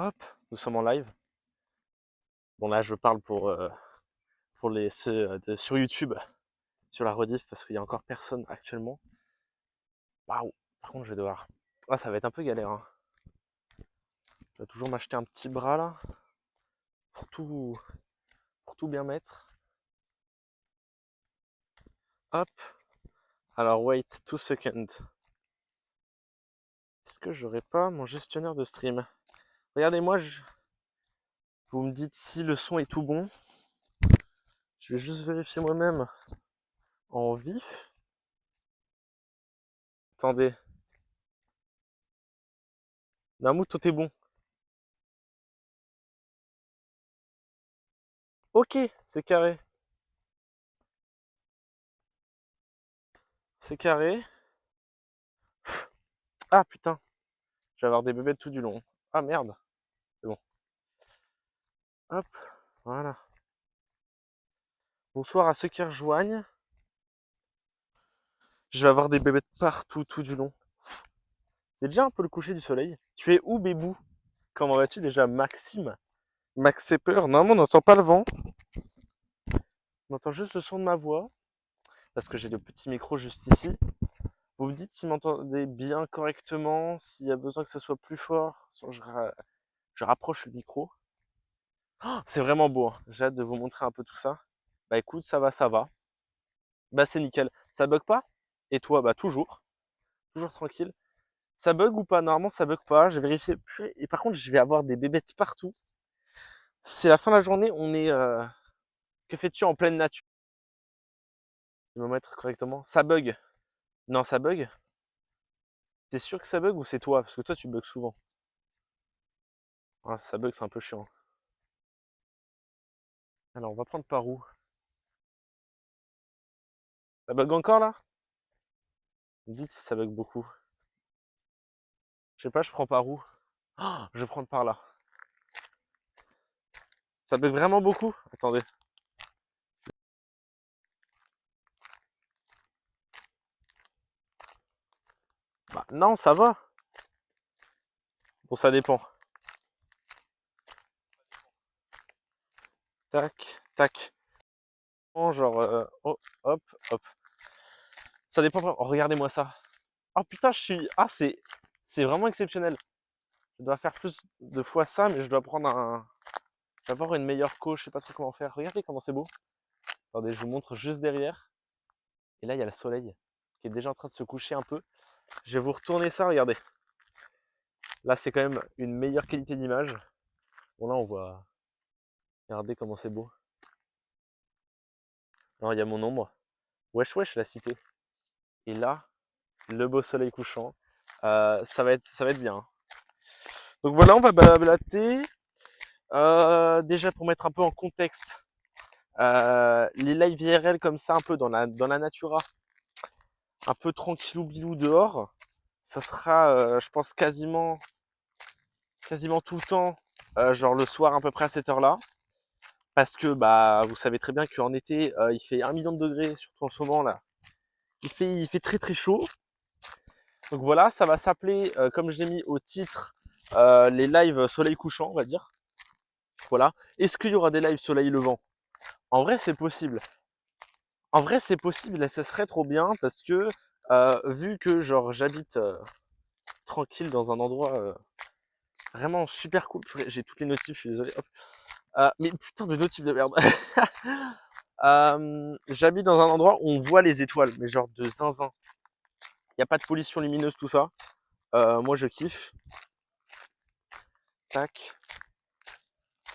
Hop, nous sommes en live. Bon là je parle pour ceux sur YouTube, sur la rediff, parce qu'il y a encore personne actuellement. Waouh. Par contre je vais devoir. Ah ça va être un peu galère, hein. Je vais toujours m'acheter un petit bras là pour tout bien mettre. Hop. Alors wait 2 seconds. Est-ce que j'aurais pas mon gestionnaire de stream? Regardez-moi, vous me dites si le son est tout bon. Je vais juste vérifier moi-même en vif. Attendez. Namoud, tout est bon. Ok, c'est carré. C'est carré. Ah putain, je vais avoir des bébés tout du long. Ah merde, c'est bon. Hop, voilà. Bonsoir à ceux qui rejoignent. Je vais avoir des bébés partout tout du long. C'est déjà un peu le coucher du soleil. Tu es où, bébou? Comment vas-tu déjà, Maxime? Max c'est peur. Normalement, on n'entend pas le vent. On entend juste le son de ma voix. Parce que j'ai le petit micro juste ici. Vous me dites si vous m'entendez bien correctement, s'il y a besoin que ça soit plus fort. Je rapproche le micro. Oh, c'est vraiment beau, hein. J'ai hâte de vous montrer un peu tout ça. Bah écoute, ça va, ça va. Bah c'est nickel. Ça bug pas? Et toi, bah toujours. Toujours tranquille. Ça bug ou pas? Normalement, ça bug pas. J'ai vérifié. Et par contre, je vais avoir des bébêtes partout. C'est la fin de la journée. On est. Que fais-tu en pleine nature? Je vais me mettre correctement. Ça bug. Non, ça bug. T'es sûr que ça bug ou c'est toi? Parce que toi, tu bugs souvent. Ah, ça bug, c'est un peu chiant. Alors, on va prendre par où? Ça bug encore là? Vous me dites si ça bug beaucoup. Je sais pas, je prends par où? Oh, je vais prendre par là. Ça bug vraiment beaucoup? Attendez. Bah non, ça va. Bon, ça dépend. Tac, tac. Genre, oh, hop, hop. Ça dépend vraiment. Oh, regardez-moi ça. Oh putain, je suis. Ah, c'est vraiment exceptionnel. Je dois faire plus de fois ça, mais je dois prendre un. Je vais avoir une meilleure couche, je sais pas trop comment faire. Regardez comment c'est beau. Attendez, je vous montre juste derrière. Et là, il y a le soleil qui est déjà en train de se coucher un peu. Je vais vous retourner ça, regardez. Là, c'est quand même une meilleure qualité d'image. Bon, là, on voit. Regardez comment c'est beau. Alors, il y a mon ombre. Wesh, wesh, la cité. Et là, le beau soleil couchant. Ça va être bien. Donc voilà, on va blablater. Déjà pour mettre un peu en contexte, les lives IRL comme ça, un peu dans la natura, un peu tranquillou bilou dehors, ça sera, je pense, quasiment tout le temps, genre le soir à peu près à cette heure-là. Parce que bah vous savez très bien qu'en été, il fait 1 million de degrés, surtout en ce moment là. Il fait très très chaud. Donc voilà, ça va s'appeler, comme j'ai mis au titre, les lives soleil couchant, on va dire. Voilà. Est-ce qu'il y aura des lives soleil levant? En vrai, c'est possible. En vrai, c'est possible et ça serait trop bien parce que vu que genre j'habite tranquille dans un endroit vraiment super cool. J'ai toutes les notifs, je suis désolé. Hop. Mais putain de notifs de merde. J'habite dans un endroit où on voit les étoiles, mais genre de zinzin. Il n'y a pas de pollution lumineuse, tout ça. Moi, je kiffe. Tac.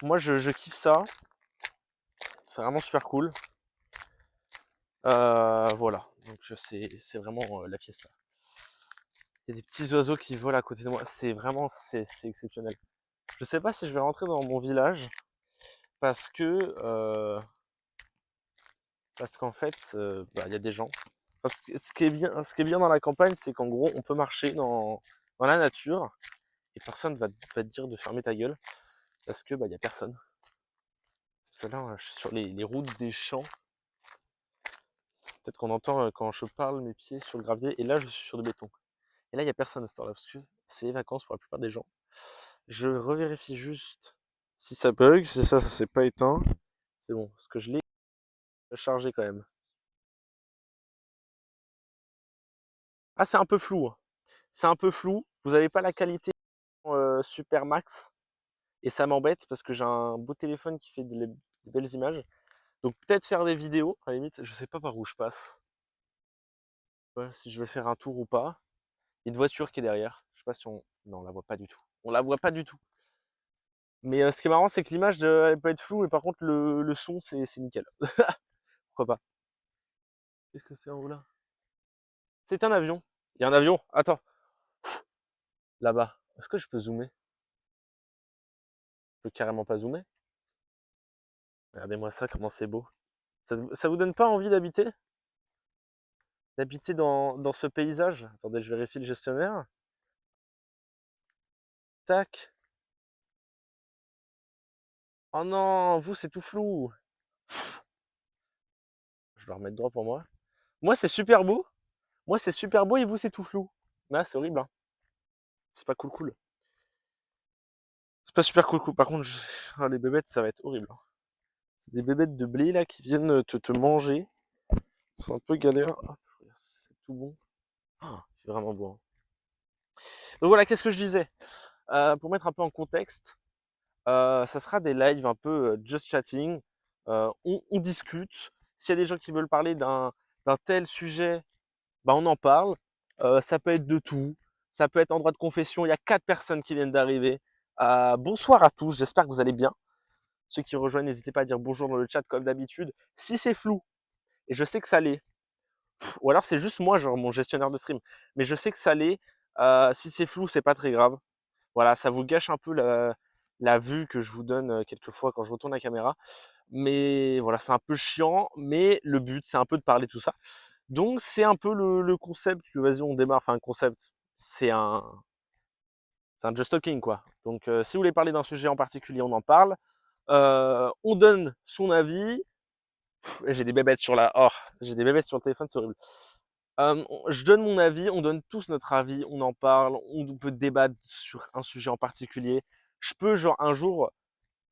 Moi, je kiffe ça. C'est vraiment super cool. Voilà. Donc, c'est vraiment la fiesta. Il y a des petits oiseaux qui volent à côté de moi. C'est vraiment, c'est exceptionnel. Je sais pas si je vais rentrer dans mon village parce que parce qu'en fait, bah, il y a des gens. Parce que ce qui est bien dans la campagne, c'est qu'en gros, on peut marcher dans la nature et personne va te dire de fermer ta gueule parce que bah, y a personne. Parce que là, je suis sur les routes des champs. Peut-être qu'on entend quand je parle mes pieds sur le gravier et là, je suis sur du béton. Et là, il y a personne à ce temps-là parce que c'est les vacances pour la plupart des gens. Je revérifie juste si ça bug. Si ça s'est pas éteint. C'est bon, parce que je l'ai chargé quand même. Ah, c'est un peu flou, hein. C'est un peu flou. Vous n'avez pas la qualité super max. Et ça m'embête parce que j'ai un beau téléphone qui fait des belles images. Donc peut-être faire des vidéos, à la limite, je sais pas par où je passe. Ouais, si je vais faire un tour ou pas. Il y a une voiture qui est derrière. Je sais pas si on. Non, on la voit pas du tout. On la voit pas du tout. Mais ce qui est marrant, c'est que l'image elle peut être floue, mais par contre le son c'est nickel. Pourquoi pas? Qu'est-ce que c'est en haut là? C'est un avion. Il y a un avion. Attends, là-bas. Est-ce que je peux zoomer? Je peux carrément pas zoomer. Regardez-moi ça, comment c'est beau. Ça vous donne pas envie d'habiter? D'habiter dans ce paysage? Attendez, je vérifie le gestionnaire. Tac. Oh non, vous c'est tout flou. Je vais le remettre droit pour moi. Moi c'est super beau. Moi c'est super beau et vous c'est tout flou. Là c'est horrible, hein. C'est pas cool cool. C'est pas super cool cool. Par contre, ah, les bébêtes ça va être horrible, hein. C'est des bébêtes de blé là qui viennent te manger. C'est un peu galère. Ah, c'est tout bon. Ah, c'est vraiment beau, hein. Donc voilà, qu'est-ce que je disais? Pour mettre un peu en contexte, ça sera des lives un peu just chatting. On discute. S'il y a des gens qui veulent parler d'un tel sujet, bah on en parle. Ça peut être de tout. Ça peut être en droit de confession. Il y a 4 personnes qui viennent d'arriver. Bonsoir à tous. J'espère que vous allez bien. Ceux qui rejoignent, n'hésitez pas à dire bonjour dans le chat comme d'habitude. Si c'est flou, et je sais que ça l'est, ou alors c'est juste moi, genre mon gestionnaire de stream, mais je sais que ça l'est. Si c'est flou, c'est pas très grave. Voilà, ça vous gâche un peu la vue que je vous donne quelquefois quand je retourne la caméra. Mais voilà, c'est un peu chiant, mais le but, c'est un peu de parler tout ça. Donc c'est un peu le concept que vas-y on démarre. Enfin un concept, c'est un just talking quoi. Donc si vous voulez parler d'un sujet en particulier, on en parle. On donne son avis. J'ai des bébêtes sur la. Oh, j'ai des bébêtes sur le téléphone, c'est horrible. Je donne mon avis, on donne tous notre avis, on en parle, on peut débattre sur un sujet en particulier. Je peux genre un jour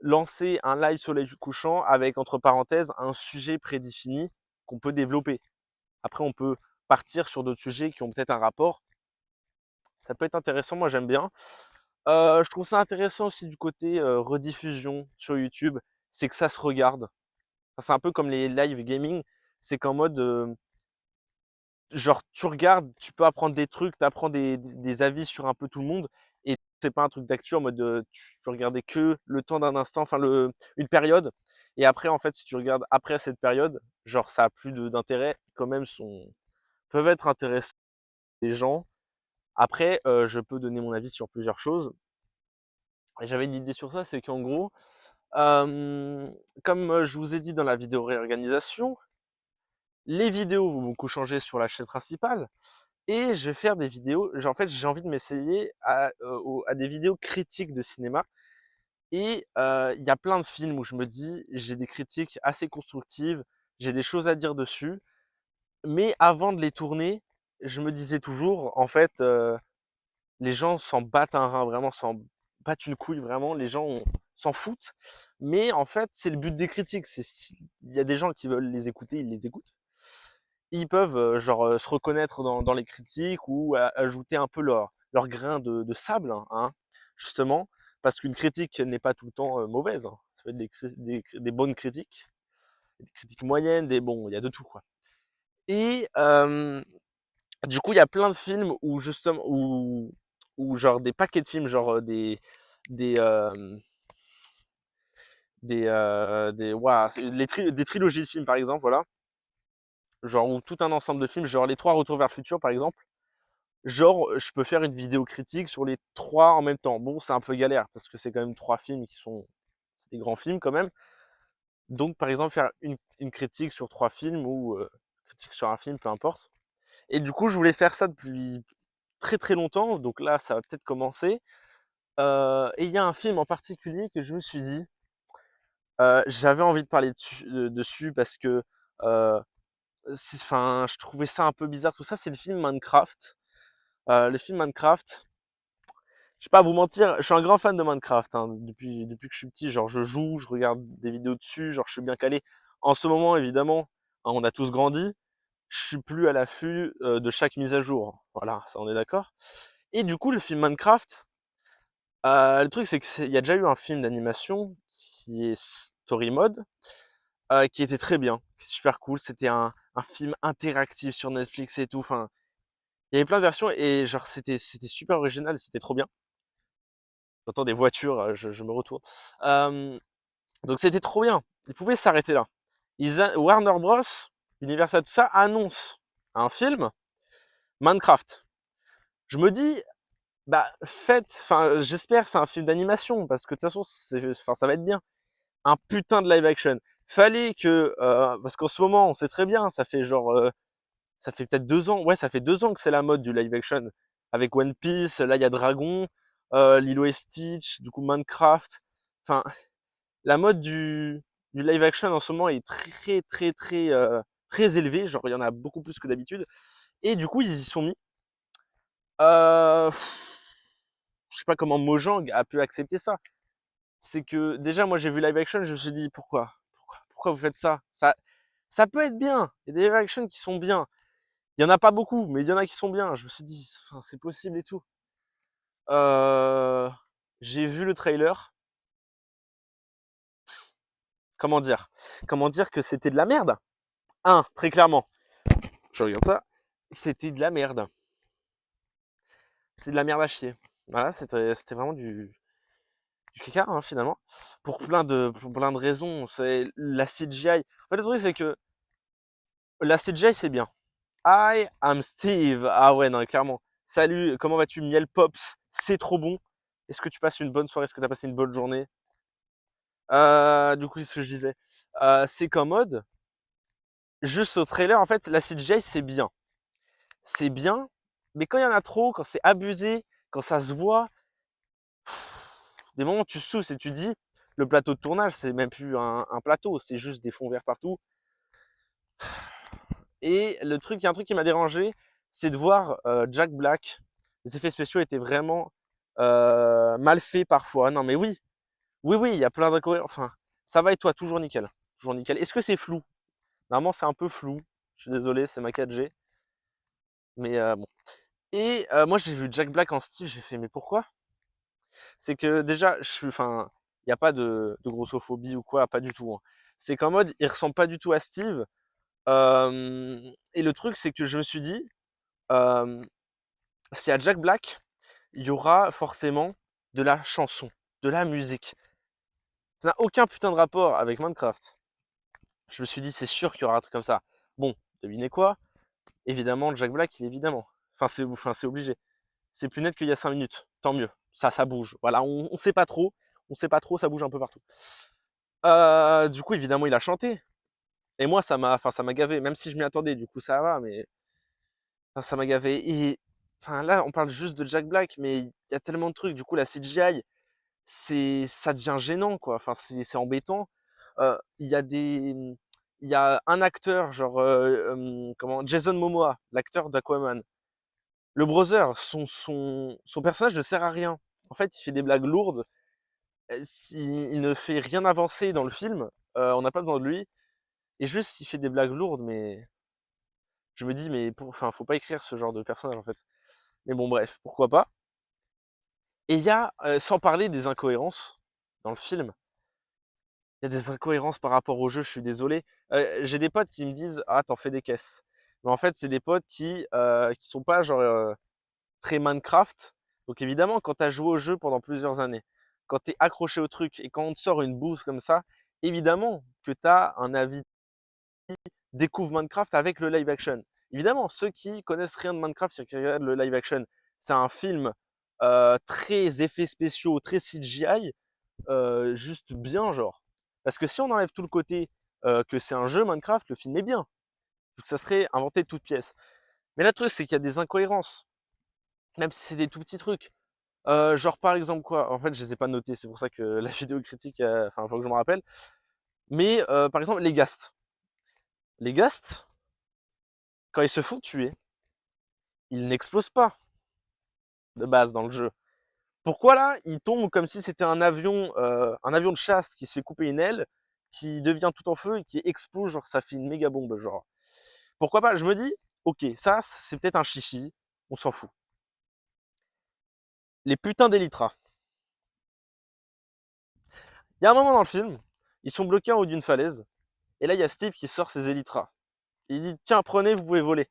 lancer un live soleil couchant avec entre parenthèses un sujet prédéfini qu'on peut développer. Après on peut partir sur d'autres sujets qui ont peut-être un rapport. Ça peut être intéressant, moi j'aime bien. Je trouve ça intéressant aussi du côté rediffusion sur YouTube, c'est que ça se regarde. Enfin, c'est un peu comme les live gaming, c'est qu'en mode genre tu regardes, tu peux apprendre des trucs, tu apprends des avis sur un peu tout le monde et c'est pas un truc d'actu en mode tu peux regarder que le temps d'un instant, enfin une période et après en fait si tu regardes après cette période, genre ça a plus d'intérêt, quand même peuvent être intéressants les gens. Après je peux donner mon avis sur plusieurs choses. Et j'avais une idée sur ça, c'est qu'en gros comme je vous ai dit dans la vidéo réorganisation, les vidéos vont beaucoup changer sur la chaîne principale. Et je vais faire des vidéos, en fait j'ai envie de m'essayer à des vidéos critiques de cinéma. Et il y a plein de films où je me dis, j'ai des critiques assez constructives, j'ai des choses à dire dessus. Mais avant de les tourner, je me disais toujours, en fait, les gens s'en battent un rein, vraiment s'en battent une couille, vraiment, les gens s'en foutent. Mais en fait, c'est le but des critiques. Il y a des gens qui veulent les écouter, ils les écoutent. Ils peuvent se reconnaître dans les critiques ou ajouter un peu leur grain de sable, hein, justement, parce qu'une critique n'est pas tout le temps mauvaise, hein. Ça peut être des bonnes critiques, des critiques moyennes, des bons, il y a de tout quoi. Et du coup, il y a plein de films où justement, où genre des paquets de films, genre des euh, ouah, des trilogies de films par exemple, voilà, genre ou tout un ensemble de films, genre les 3 Retours vers le futur par exemple. Genre, je peux faire une vidéo critique sur les 3 en même temps. Bon, c'est un peu galère parce que c'est quand même 3 films c'est des grands films quand même. Donc, par exemple, faire une critique sur 3 films ou critique sur un film, peu importe. Et du coup, je voulais faire ça depuis très très longtemps. Donc là, ça va peut-être commencer. Et il y a un film en particulier que je me suis dit, j'avais envie de parler dessus parce que, euh, enfin, je trouvais ça un peu bizarre. Tout ça, c'est le film Minecraft. Le film Minecraft. je vais pas vous mentir, je suis un grand fan de Minecraft, hein, depuis que je suis petit. Genre, je joue, je regarde des vidéos dessus, genre, je suis bien calé. En ce moment, évidemment, hein, on a tous grandi. Je suis plus à l'affût de chaque mise à jour. Voilà, ça, on est d'accord. Et du coup, le film Minecraft, le truc, c'est il y a déjà eu un film d'animation qui est Story Mode, qui était très bien, super cool. C'était un film interactif sur Netflix et tout. Enfin, il y avait plein de versions et genre, c'était super original, c'était trop bien. J'entends des voitures, je me retourne. Euh, donc c'était trop bien. Ils pouvaient s'arrêter là. Warner Bros, Universal, tout ça, annonce un film, Minecraft. Je me dis, bah faites, enfin j'espère que c'est un film d'animation, parce que de toute façon, enfin, ça va être bien. Un putain de live action. Fallait que, parce qu'en ce moment, on sait très bien, ça fait genre, ça fait peut-être 2 ans, ouais, ça fait 2 ans que c'est la mode du live action. Avec One Piece, là il y a Dragon, Lilo et Stitch, du coup Minecraft. Enfin, la mode du live action en ce moment est très élevée, genre il y en a beaucoup plus que d'habitude. Et du coup, ils y sont mis. Euh, je sais pas comment Mojang a pu accepter ça. C'est que déjà, moi j'ai vu live action, je me suis dit pourquoi vous faites ça? Ça peut être bien. Il y a des live action qui sont bien. Il y en a pas beaucoup, mais il y en a qui sont bien. Je me suis dit, enfin, c'est possible et tout. Euh, j'ai vu le trailer. Comment dire? Comment dire que c'était de la merde? Très clairement. Je regarde ça. C'était de la merde. C'est de la merde à chier. Voilà, c'était vraiment du caca, hein, finalement. Pour plein de raisons. C'est la CGI. En fait, le truc, c'est que la CGI, c'est bien. I am Steve. Ah ouais, non, clairement. Salut, comment vas-tu, Miel Pops? C'est trop bon. Est-ce que tu passes une bonne soirée? Est-ce que tu as passé une bonne journée? Du coup, ce que je disais, c'est commode. Juste au trailer, en fait, la CGI, c'est bien. C'est bien, mais quand il y en a trop, quand c'est abusé, quand ça se voit, des moments où tu souffles et tu dis, le plateau de tournage, c'est même plus un plateau, c'est juste des fonds verts partout. Et il y a un truc qui m'a dérangé, c'est de voir Jack Black. Les effets spéciaux étaient vraiment mal faits parfois. Non, mais oui, oui, il y a plein d'incohérences. Enfin, ça va et toi, toujours nickel. Toujours nickel. Est-ce que c'est flou? Normalement, c'est un peu flou. Je suis désolé, c'est ma 4G. Mais bon. Et moi, j'ai vu Jack Black en Steve, j'ai fait, mais pourquoi? C'est que déjà, enfin, il n'y a pas de grossophobie ou quoi, pas du tout, hein. C'est qu'en mode, il ressemble pas du tout à Steve. Et le truc, c'est que je me suis dit, euh, s'il y a Jack Black, il y aura forcément de la chanson, de la musique. Ça n'a aucun putain de rapport avec Minecraft. Je me suis dit, c'est sûr qu'il y aura un truc comme ça. Bon, devinez quoi? Évidemment, Jack Black, il est évidemment. C'est obligé. C'est plus net qu'il y a 5 minutes. Tant mieux. Ça bouge. Voilà, on sait pas trop. On sait pas trop, ça bouge un peu partout. Du coup, évidemment, il a chanté. Et moi, ça m'a gavé. Même si je m'y attendais, du coup, ça va, mais enfin, ça m'a gavé. Et enfin, là, on parle juste de Jack Black, mais il y a tellement de trucs. Du coup, la CGI, ça devient gênant, quoi. Enfin, c'est embêtant. Il y a un acteur, genre, comment, Jason Momoa, l'acteur d'Aquaman. Le brother, son personnage ne sert à rien. En fait, il fait des blagues lourdes. Il ne fait rien avancer dans le film. On n'a pas besoin de lui. Et juste, il fait des blagues lourdes, mais je me dis, mais enfin, faut pas écrire ce genre de personnage, en fait. Mais bon, bref, pourquoi pas. Et il y a, sans parler des incohérences dans le film, il y a des incohérences par rapport au jeu, je suis désolé. J'ai des potes qui me disent, ah, t'en fais des caisses. Mais en fait, c'est des potes qui sont pas genre très Minecraft. Donc évidemment, quand tu as joué au jeu pendant plusieurs années, quand tu es accroché au truc et quand on te sort une bouse comme ça, évidemment que tu as un avis découvre Minecraft avec le live action. Évidemment, ceux qui connaissent rien de Minecraft et qui regardent le live action, c'est un film très effets spéciaux, très CGI, juste bien genre. Parce que si on enlève tout le côté que c'est un jeu Minecraft, le film est bien. Donc ça serait inventé de toutes pièces. Mais le truc, c'est qu'il y a des incohérences, même si c'est des tout petits trucs. Genre par exemple quoi? En fait, je les ai pas notés, c'est pour ça que la vidéo critique, enfin, faut que je me rappelle. Mais par exemple, les ghasts. Les ghasts, quand ils se font tuer, ils n'explosent pas de base dans le jeu. Pourquoi là, il tombe comme si c'était un avion de chasse qui se fait couper une aile, qui devient tout en feu et qui explose, genre ça fait une méga bombe, genre. Pourquoi pas? Je me dis, ok, ça c'est peut-être un chichi, on s'en fout. Les putains d'Elytra. Il y a un moment dans le film, ils sont bloqués en haut d'une falaise, et là il y a Steve qui sort ses Elytras. Il dit, tiens, prenez, vous pouvez voler.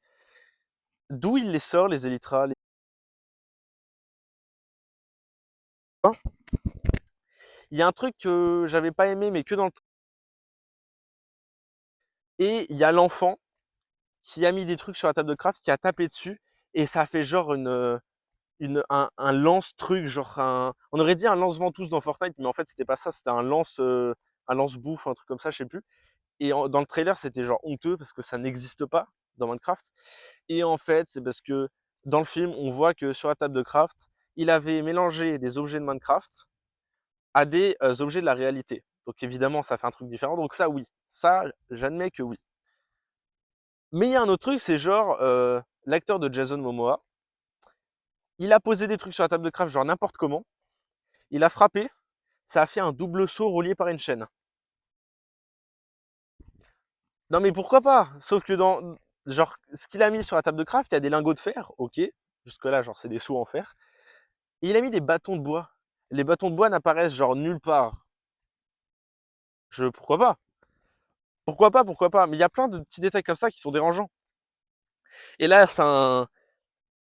D'où il les sort, les Elytras? Il y a un truc que j'avais pas aimé, mais que dans le... Et il y a l'enfant qui a mis des trucs sur la table de craft, qui a tapé dessus, et ça a fait genre un lance-truc, genre on aurait dit un lance-ventouse dans Fortnite, mais en fait c'était pas ça, c'était un lance-bouffe, un truc comme ça, je sais plus. Et dans le trailer, c'était genre honteux parce que ça n'existe pas dans Minecraft. Et en fait, c'est parce que dans le film, on voit que sur la table de craft, il avait mélangé des objets de Minecraft à des objets de la réalité. Donc évidemment, ça fait un truc différent. Donc ça, oui. Ça, j'admets que oui. Mais il y a un autre truc, c'est genre l'acteur de Jason Momoa, il a posé des trucs sur la table de craft, genre n'importe comment. Il a frappé, ça a fait un double saut relié par une chaîne. Non mais pourquoi pas? Sauf que dans genre ce qu'il a mis sur la table de craft, il y a des lingots de fer, ok. Jusque là, genre c'est des sauts en fer. Et il a mis des bâtons de bois. Les bâtons de bois n'apparaissent genre nulle part. Pourquoi pas? Pourquoi pas? Pourquoi pas? Mais il y a plein de petits détails comme ça qui sont dérangeants. Et là,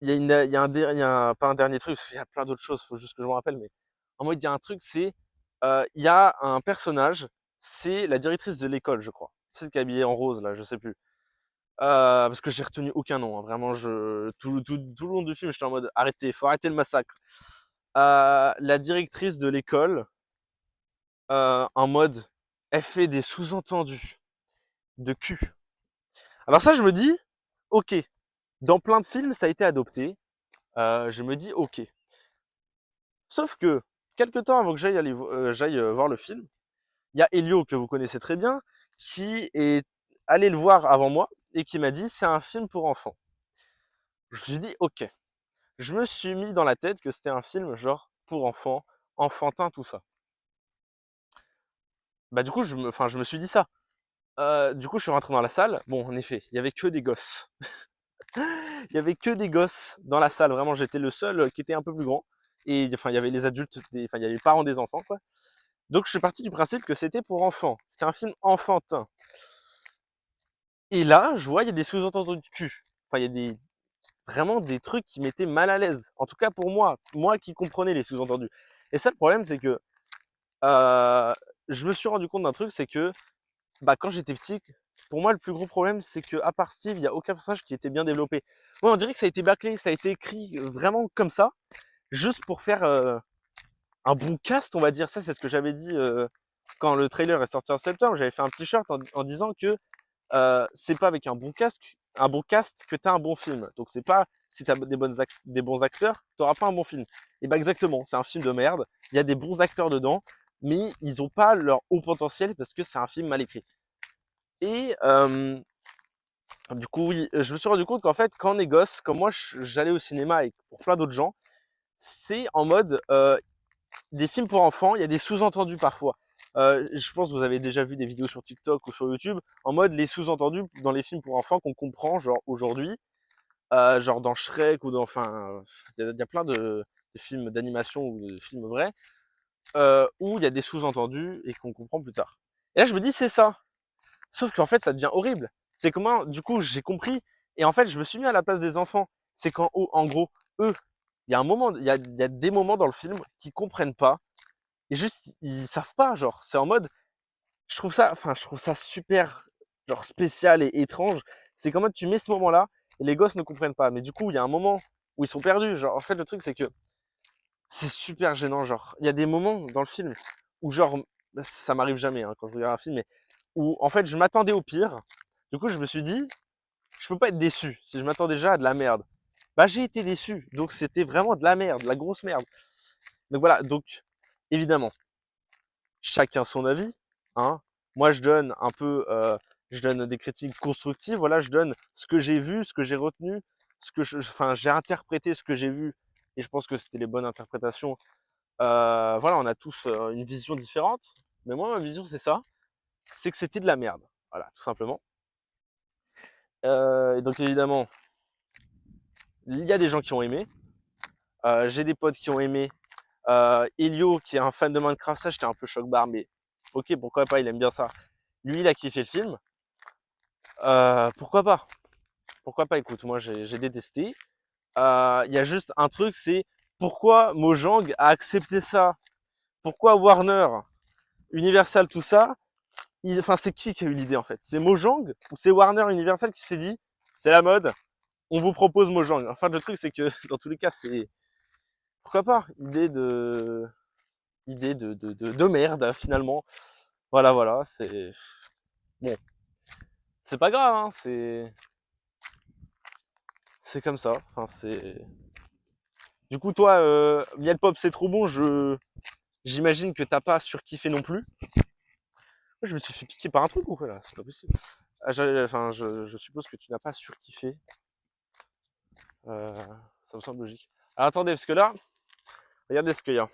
il y a pas un dernier truc, parce qu'il y a plein d'autres choses, faut juste que je me rappelle, mais en mode, il y a un truc, c'est, il y a un personnage, c'est la directrice de l'école, je crois. C'est celle qui est habillée en rose, là, je sais plus. Parce que j'ai retenu aucun nom, hein. Vraiment, tout le long du film, j'étais en mode, arrêtez, faut arrêter le massacre. La directrice de l'école, en mode, elle fait des sous-entendus de cul. Alors ça, je me dis, ok, dans plein de films, ça a été adopté. Je me dis, ok. Sauf que, quelques temps avant que j'aille voir le film, il y a Elio, que vous connaissez très bien, qui est allé le voir avant moi et qui m'a dit, c'est un film pour enfants. Je me suis dit, ok. Je me suis mis dans la tête que c'était un film genre pour enfants, enfantin, tout ça. Bah du coup, je me suis dit ça. Du coup, je suis rentré dans la salle. Bon, en effet, il y avait que des gosses. Il y avait que des gosses dans la salle. Vraiment, j'étais le seul qui était un peu plus grand. Et enfin, il y avait les adultes, enfin, il y avait les parents des enfants, quoi. Donc, je suis parti du principe que c'était pour enfants. C'était un film enfantin. Et là, je vois, il y a des sous-entendus de cul. Enfin, il y a vraiment des trucs qui m'étaient mal à l'aise. En tout cas, pour moi qui comprenais les sous-entendus. Et ça, le problème, c'est que je me suis rendu compte d'un truc, c'est que bah, quand j'étais petit, pour moi, le plus gros problème, c'est que à part Steve, il n'y a aucun personnage qui était bien développé. Moi, on dirait que ça a été bâclé, ça a été écrit vraiment comme ça, juste pour faire un bon cast, on va dire. Ça, c'est ce que j'avais dit quand le trailer est sorti en septembre. J'avais fait un petit shirt en disant que c'est pas avec un bon cast que t'as un bon film. Donc c'est pas si t'as des bons acteurs, t'auras pas un bon film. Et bah exactement, c'est un film de merde. Il y a des bons acteurs dedans, mais ils ont pas leur haut potentiel parce que c'est un film mal écrit. Et du coup, oui, je me suis rendu compte qu'en fait, quand on est gosse, comme moi, j'allais au cinéma et pour plein d'autres gens, c'est en mode des films pour enfants, il y a des sous-entendus parfois. Je pense que vous avez déjà vu des vidéos sur TikTok ou sur YouTube, en mode les sous-entendus dans les films pour enfants qu'on comprend, genre aujourd'hui, genre dans Shrek ou enfin, il y a plein de films d'animation ou de films vrais, où il y a des sous-entendus et qu'on comprend plus tard. Et là, je me dis, c'est ça. Sauf qu'en fait, ça devient horrible. C'est comment, du coup, j'ai compris. Et en fait, je me suis mis à la place des enfants. C'est quand, en gros, eux, il y a un moment, il y a des moments dans le film qu'ils comprennent pas. Et juste, ils savent pas, genre. C'est en mode, je trouve ça super, genre, spécial et étrange. C'est qu'en mode, tu mets ce moment-là, et les gosses ne comprennent pas. Mais du coup, il y a un moment où ils sont perdus. Genre, en fait, le truc, c'est que c'est super gênant. Genre, il y a des moments dans le film où, genre, ça m'arrive jamais, hein, quand je regarde un film, mais où, en fait, je m'attendais au pire. Du coup, je me suis dit, je peux pas être déçu si je m'attends déjà à de la merde. Bah, j'ai été déçu. Donc, c'était vraiment de la merde, de la grosse merde. Donc voilà. Donc, évidemment, chacun son avis, hein. Moi, je donne des critiques constructives. Voilà, je donne ce que j'ai vu, ce que j'ai retenu, enfin, j'ai interprété ce que j'ai vu et je pense que c'était les bonnes interprétations Voilà, on a tous une vision différente. Mais moi, ma vision, c'est ça. C'est que c'était de la merde. Voilà, tout simplement. Et donc, évidemment, il y a des gens qui ont aimé. J'ai des potes qui ont aimé. Elio, qui est un fan de Minecraft, ça, j'étais un peu choc-barre, mais ok, pourquoi pas, il aime bien ça. Lui, il a kiffé le film. Pourquoi pas? Pourquoi pas? Écoute, moi, j'ai détesté. Il y a juste un truc, c'est pourquoi Mojang a accepté ça? Pourquoi Warner, Universal, tout ça? Enfin, c'est qui a eu l'idée en fait? C'est Mojang ou c'est Warner Universal qui s'est dit c'est la mode, on vous propose Mojang. Enfin, le truc c'est que dans tous les cas, c'est pourquoi pas? Idée de merde finalement. Voilà, voilà, c'est bon, c'est pas grave, hein, c'est comme ça. Enfin, c'est du coup toi, Miel Pop, c'est trop bon. J'imagine que t'as pas surkiffé non plus. Je me suis fait piquer par un truc ou quoi là? C'est pas possible. Enfin, je suppose que tu n'as pas surkiffé. Ça me semble logique. Alors attendez, parce que là, regardez ce qu'il y a.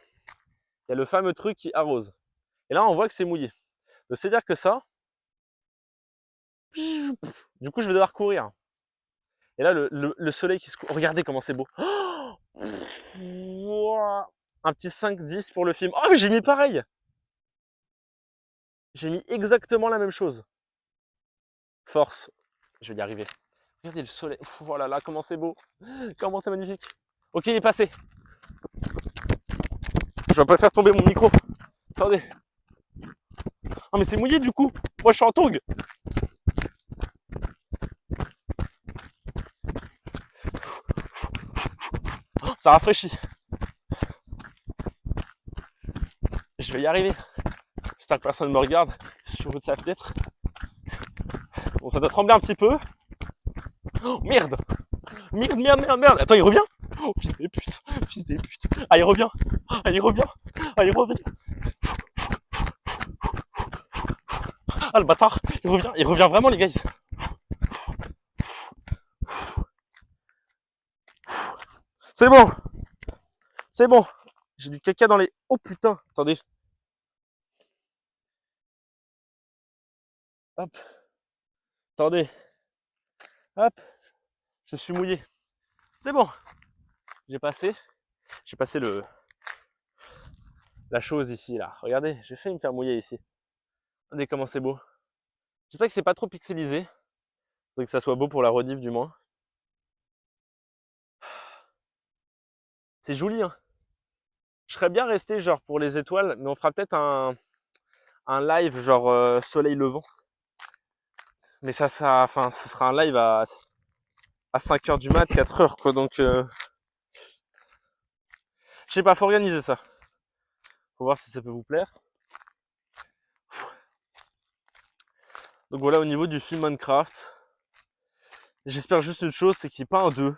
Il y a le fameux truc qui arrose. Et là, on voit que c'est mouillé. Donc c'est-à-dire que ça, du coup, je vais devoir courir. Et là, le soleil qui se couche. Regardez comment c'est beau. Un petit 5-10 pour le film. Oh, mais j'ai mis pareil. J'ai mis exactement la même chose. Force. Je vais y arriver. Regardez le soleil. Voilà, là, comment c'est beau. Comment c'est magnifique. Ok, il est passé. Je vais pas faire tomber mon micro. Attendez. Oh, mais c'est mouillé du coup. Moi, je suis en tongue. Oh, ça rafraîchit. Je vais y arriver. J'espère que personne ne me regarde sur le haut de sa fenêtre. Bon, ça doit trembler un petit peu. Oh, merde. Merde, merde, merde, merde. Attends, il revient. Oh, fils des putes. Fils des putes. Ah, il revient. Ah, il revient. Ah, il revient. Ah, le bâtard. Il revient. Il revient vraiment, les gars. C'est bon. C'est bon. J'ai du caca dans les... Oh putain. Attendez. Hop. Attendez. Hop. Je suis mouillé. C'est bon. J'ai passé. J'ai passé la chose ici, là. Regardez. J'ai fait me faire mouiller ici. Regardez comment c'est beau. J'espère que c'est pas trop pixelisé. Faudrait que ça soit beau pour la rediff du moins. C'est joli, hein. Je serais bien resté genre pour les étoiles, mais on fera peut-être un live genre soleil levant. Mais enfin, ça sera un live à 5h du mat, 4h quoi. Donc, je sais pas, faut organiser ça. Faut voir si ça peut vous plaire. Donc voilà, au niveau du film Minecraft, j'espère juste une chose, c'est qu'il n'y ait pas un 2.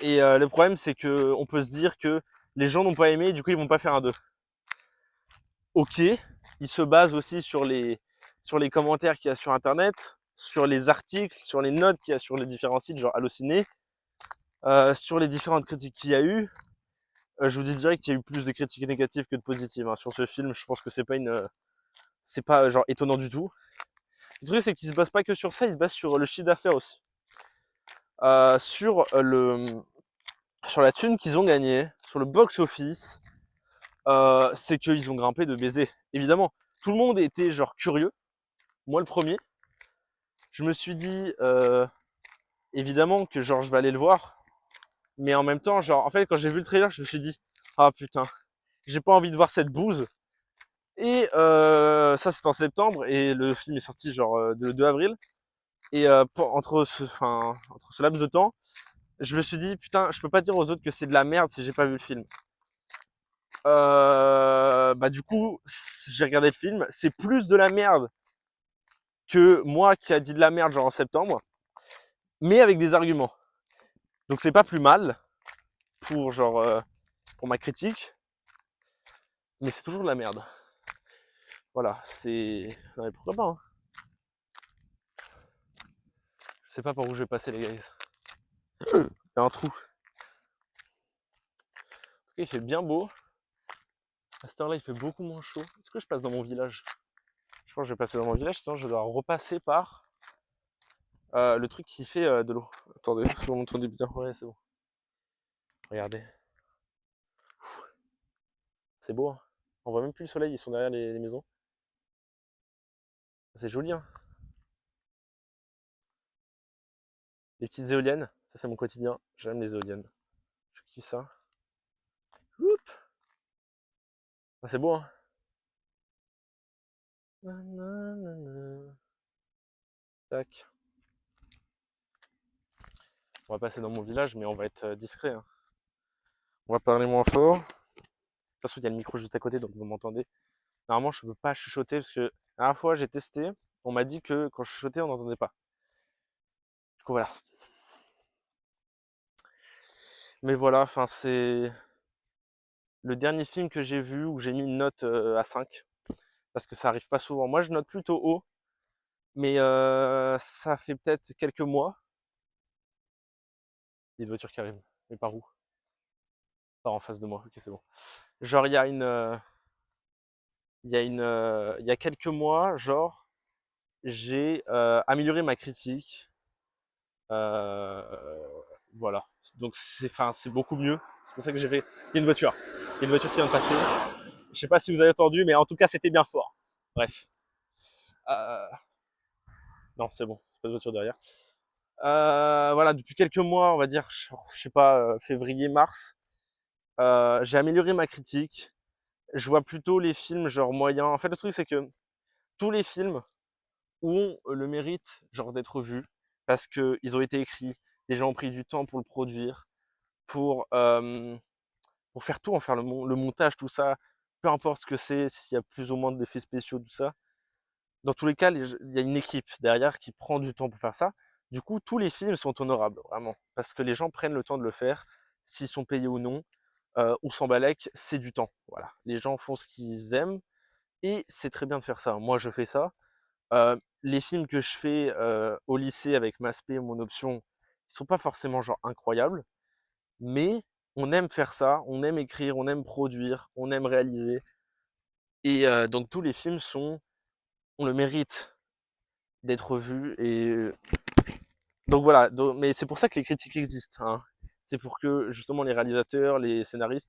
Et le problème, c'est que on peut se dire que les gens n'ont pas aimé, du coup, ils vont pas faire un 2. Ok, il se base aussi sur les commentaires qu'il y a sur internet, sur les articles, sur les notes qu'il y a sur les différents sites, genre Allociné, sur les différentes critiques qu'il y a eu. Je vous dis direct qu'il y a eu plus de critiques négatives que de positives, hein. Sur ce film. Je pense que c'est pas genre étonnant du tout. Le truc, c'est qu'il se base pas que sur ça, il se base sur le chiffre d'affaires aussi, sur la thune qu'ils ont gagnée, sur le box office. C'est qu'ils ont grimpé de baiser. Évidemment, tout le monde était genre curieux. Moi le premier. Je me suis dit évidemment que genre je vais aller le voir, mais en même temps, genre en fait quand j'ai vu le trailer, je me suis dit ah putain, j'ai pas envie de voir cette bouse. Et ça c'était en septembre et le film est sorti genre le 2 avril. Et entre ce laps de temps, je me suis dit putain, je peux pas dire aux autres que c'est de la merde si j'ai pas vu le film. Bah du coup, j'ai regardé le film, c'est plus de la merde que moi qui a dit de la merde genre en septembre, mais avec des arguments. Donc c'est pas plus mal pour genre pour ma critique, mais c'est toujours de la merde. Voilà, c'est... Non mais pourquoi pas, hein. Je sais pas par où je vais passer les gars. Il y a un trou. En tout cas, il fait bien beau. À cette heure-là, il fait beaucoup moins chaud. Est-ce que je passe dans mon village? Je pense que je vais passer dans mon village, sinon je dois repasser par le truc qui fait de l'eau. Attendez, si vous m'entendez bien. Ouais, c'est bon. Regardez. C'est beau, hein. On voit même plus le soleil, ils sont derrière les maisons. C'est joli, hein. Les petites éoliennes, ça c'est mon quotidien. J'aime les éoliennes. Je kiffe ça. Oup. Ah, c'est beau, hein. Tac. On va passer dans mon village, mais on va être discret, hein. On va parler moins fort. De toute façon, il y a le micro juste à côté, donc vous m'entendez. Normalement, je ne peux pas chuchoter parce que la dernière fois, j'ai testé. On m'a dit que quand je chuchotais, on n'entendait pas. Du coup, voilà. Mais voilà, enfin, c'est le dernier film que j'ai vu où j'ai mis une note à 5. Parce que ça arrive pas souvent. Moi, je note plutôt haut. Mais ça fait peut-être quelques mois. Il y a une voiture qui arrive. Mais par où? Par en face de moi. Ok, c'est bon. Genre, il y a quelques mois, genre, j'ai amélioré ma critique. Euh, voilà. Donc enfin, c'est beaucoup mieux. C'est pour ça que j'ai fait. Il y a une voiture. Il y a une voiture qui vient de passer. Je sais pas si vous avez entendu, mais en tout cas, c'était bien fort. Bref. Euh, non, c'est bon. Pas de voiture derrière. Voilà, depuis quelques mois, on va dire, je sais pas, février, mars, j'ai amélioré ma critique. Je vois plutôt les films genre moyens. En fait, le truc, c'est que tous les films ont le mérite genre d'être vus parce que ils ont été écrits, les gens ont pris du temps pour le produire, pour pour faire tout, en faire le montage, tout ça, peu importe ce que c'est, s'il y a plus ou moins d'effets spéciaux, tout ça. Dans tous les cas, il y a une équipe derrière qui prend du temps pour faire ça. Du coup, tous les films sont honorables, vraiment, parce que les gens prennent le temps de le faire, s'ils sont payés ou non. On s'en balèque, c'est du temps. Voilà, les gens font ce qu'ils aiment et c'est très bien de faire ça. Moi, je fais ça. Les films que je fais au lycée avec ma spé, mon option, ils sont pas forcément genre incroyables, mais on aime faire ça, on aime écrire, on aime produire, on aime réaliser. Et donc tous les films ont le mérite d'être vus. Et donc voilà, mais c'est pour ça que les critiques existent, hein. C'est pour que justement les réalisateurs, les scénaristes,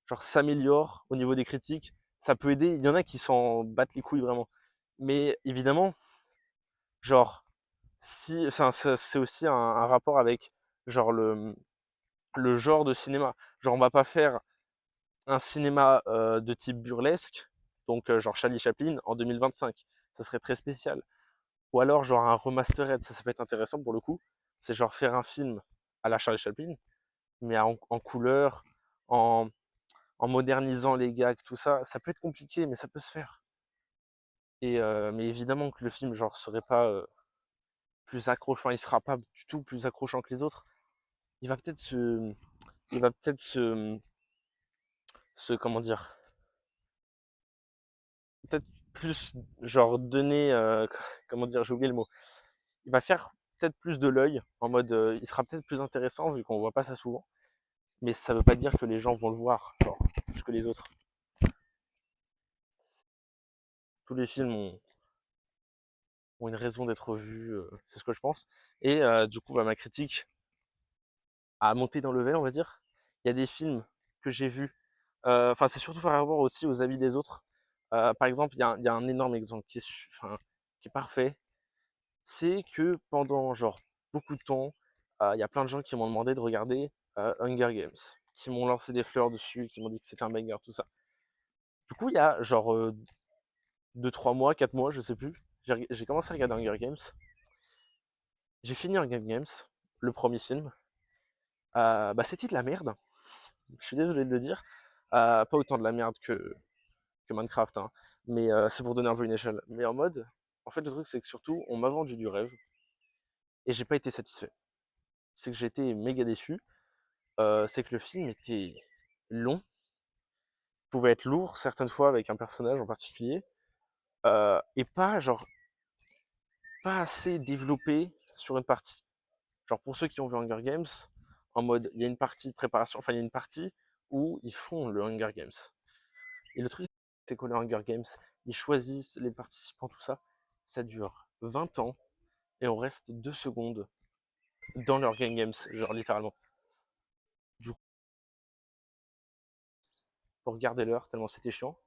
genre s'améliorent au niveau des critiques. Ça peut aider. Il y en a qui s'en battent les couilles vraiment. Mais évidemment, genre, si, enfin, c'est aussi un rapport avec genre le genre de cinéma. Genre, on va pas faire un cinéma de type burlesque, donc genre Charlie Chaplin en 2025. Ça serait très spécial. Ou alors genre un remastered, ça peut être intéressant pour le coup. C'est genre faire un film à la Charlie Chaplin, mais en couleur, en, en modernisant les gags, tout ça. Ça peut être compliqué, mais ça peut se faire. Et mais évidemment que le film genre serait pas plus accrochant, il sera pas du tout plus accrochant que les autres. Il va peut-être se, il va peut-être se comment dire, peut-être plus genre donner, comment dire, j'ai oublié le mot. Il va faire peut-être plus de l'œil, en mode, il sera peut-être plus intéressant vu qu'on voit pas ça souvent. Mais ça veut pas dire que les gens vont le voir, genre, plus que les autres. Tous les films ont une raison d'être vus, c'est ce que je pense. Et du coup, bah, ma critique a monté dans le level, on va dire. Il y a des films que j'ai vus. Enfin, c'est surtout par rapport aussi aux avis des autres. Par exemple, il y a un énorme exemple enfin, qui est parfait. C'est que pendant genre beaucoup de temps, il y a plein de gens qui m'ont demandé de regarder Hunger Games, qui m'ont lancé des fleurs dessus, qui m'ont dit que c'était un banger, tout ça. Du coup, il y a genre 2-3 mois, 4 mois, je sais plus, j'ai commencé à regarder Hunger Games. J'ai fini Hunger Games, le premier film. Bah, c'était de la merde. Je suis désolé de le dire. Pas autant de la merde que Minecraft, hein. Mais c'est pour donner un peu une échelle. Mais en mode, en fait, le truc, c'est que surtout, on m'a vendu du rêve et j'ai pas été satisfait. C'est que j'ai été méga déçu. C'est que le film était long, pouvait être lourd certaines fois avec un personnage en particulier, et pas genre pas assez développé sur une partie. Genre pour ceux qui ont vu Hunger Games, en mode il y a une partie de préparation, enfin il y a une partie où ils font le Hunger Games. Et le truc, c'est que les Hunger Games, ils choisissent les participants, tout ça. Ça dure 20 ans et on reste 2 secondes dans leur Hunger Games, genre littéralement. Du coup, pour regarder l'heure, tellement c'était chiant.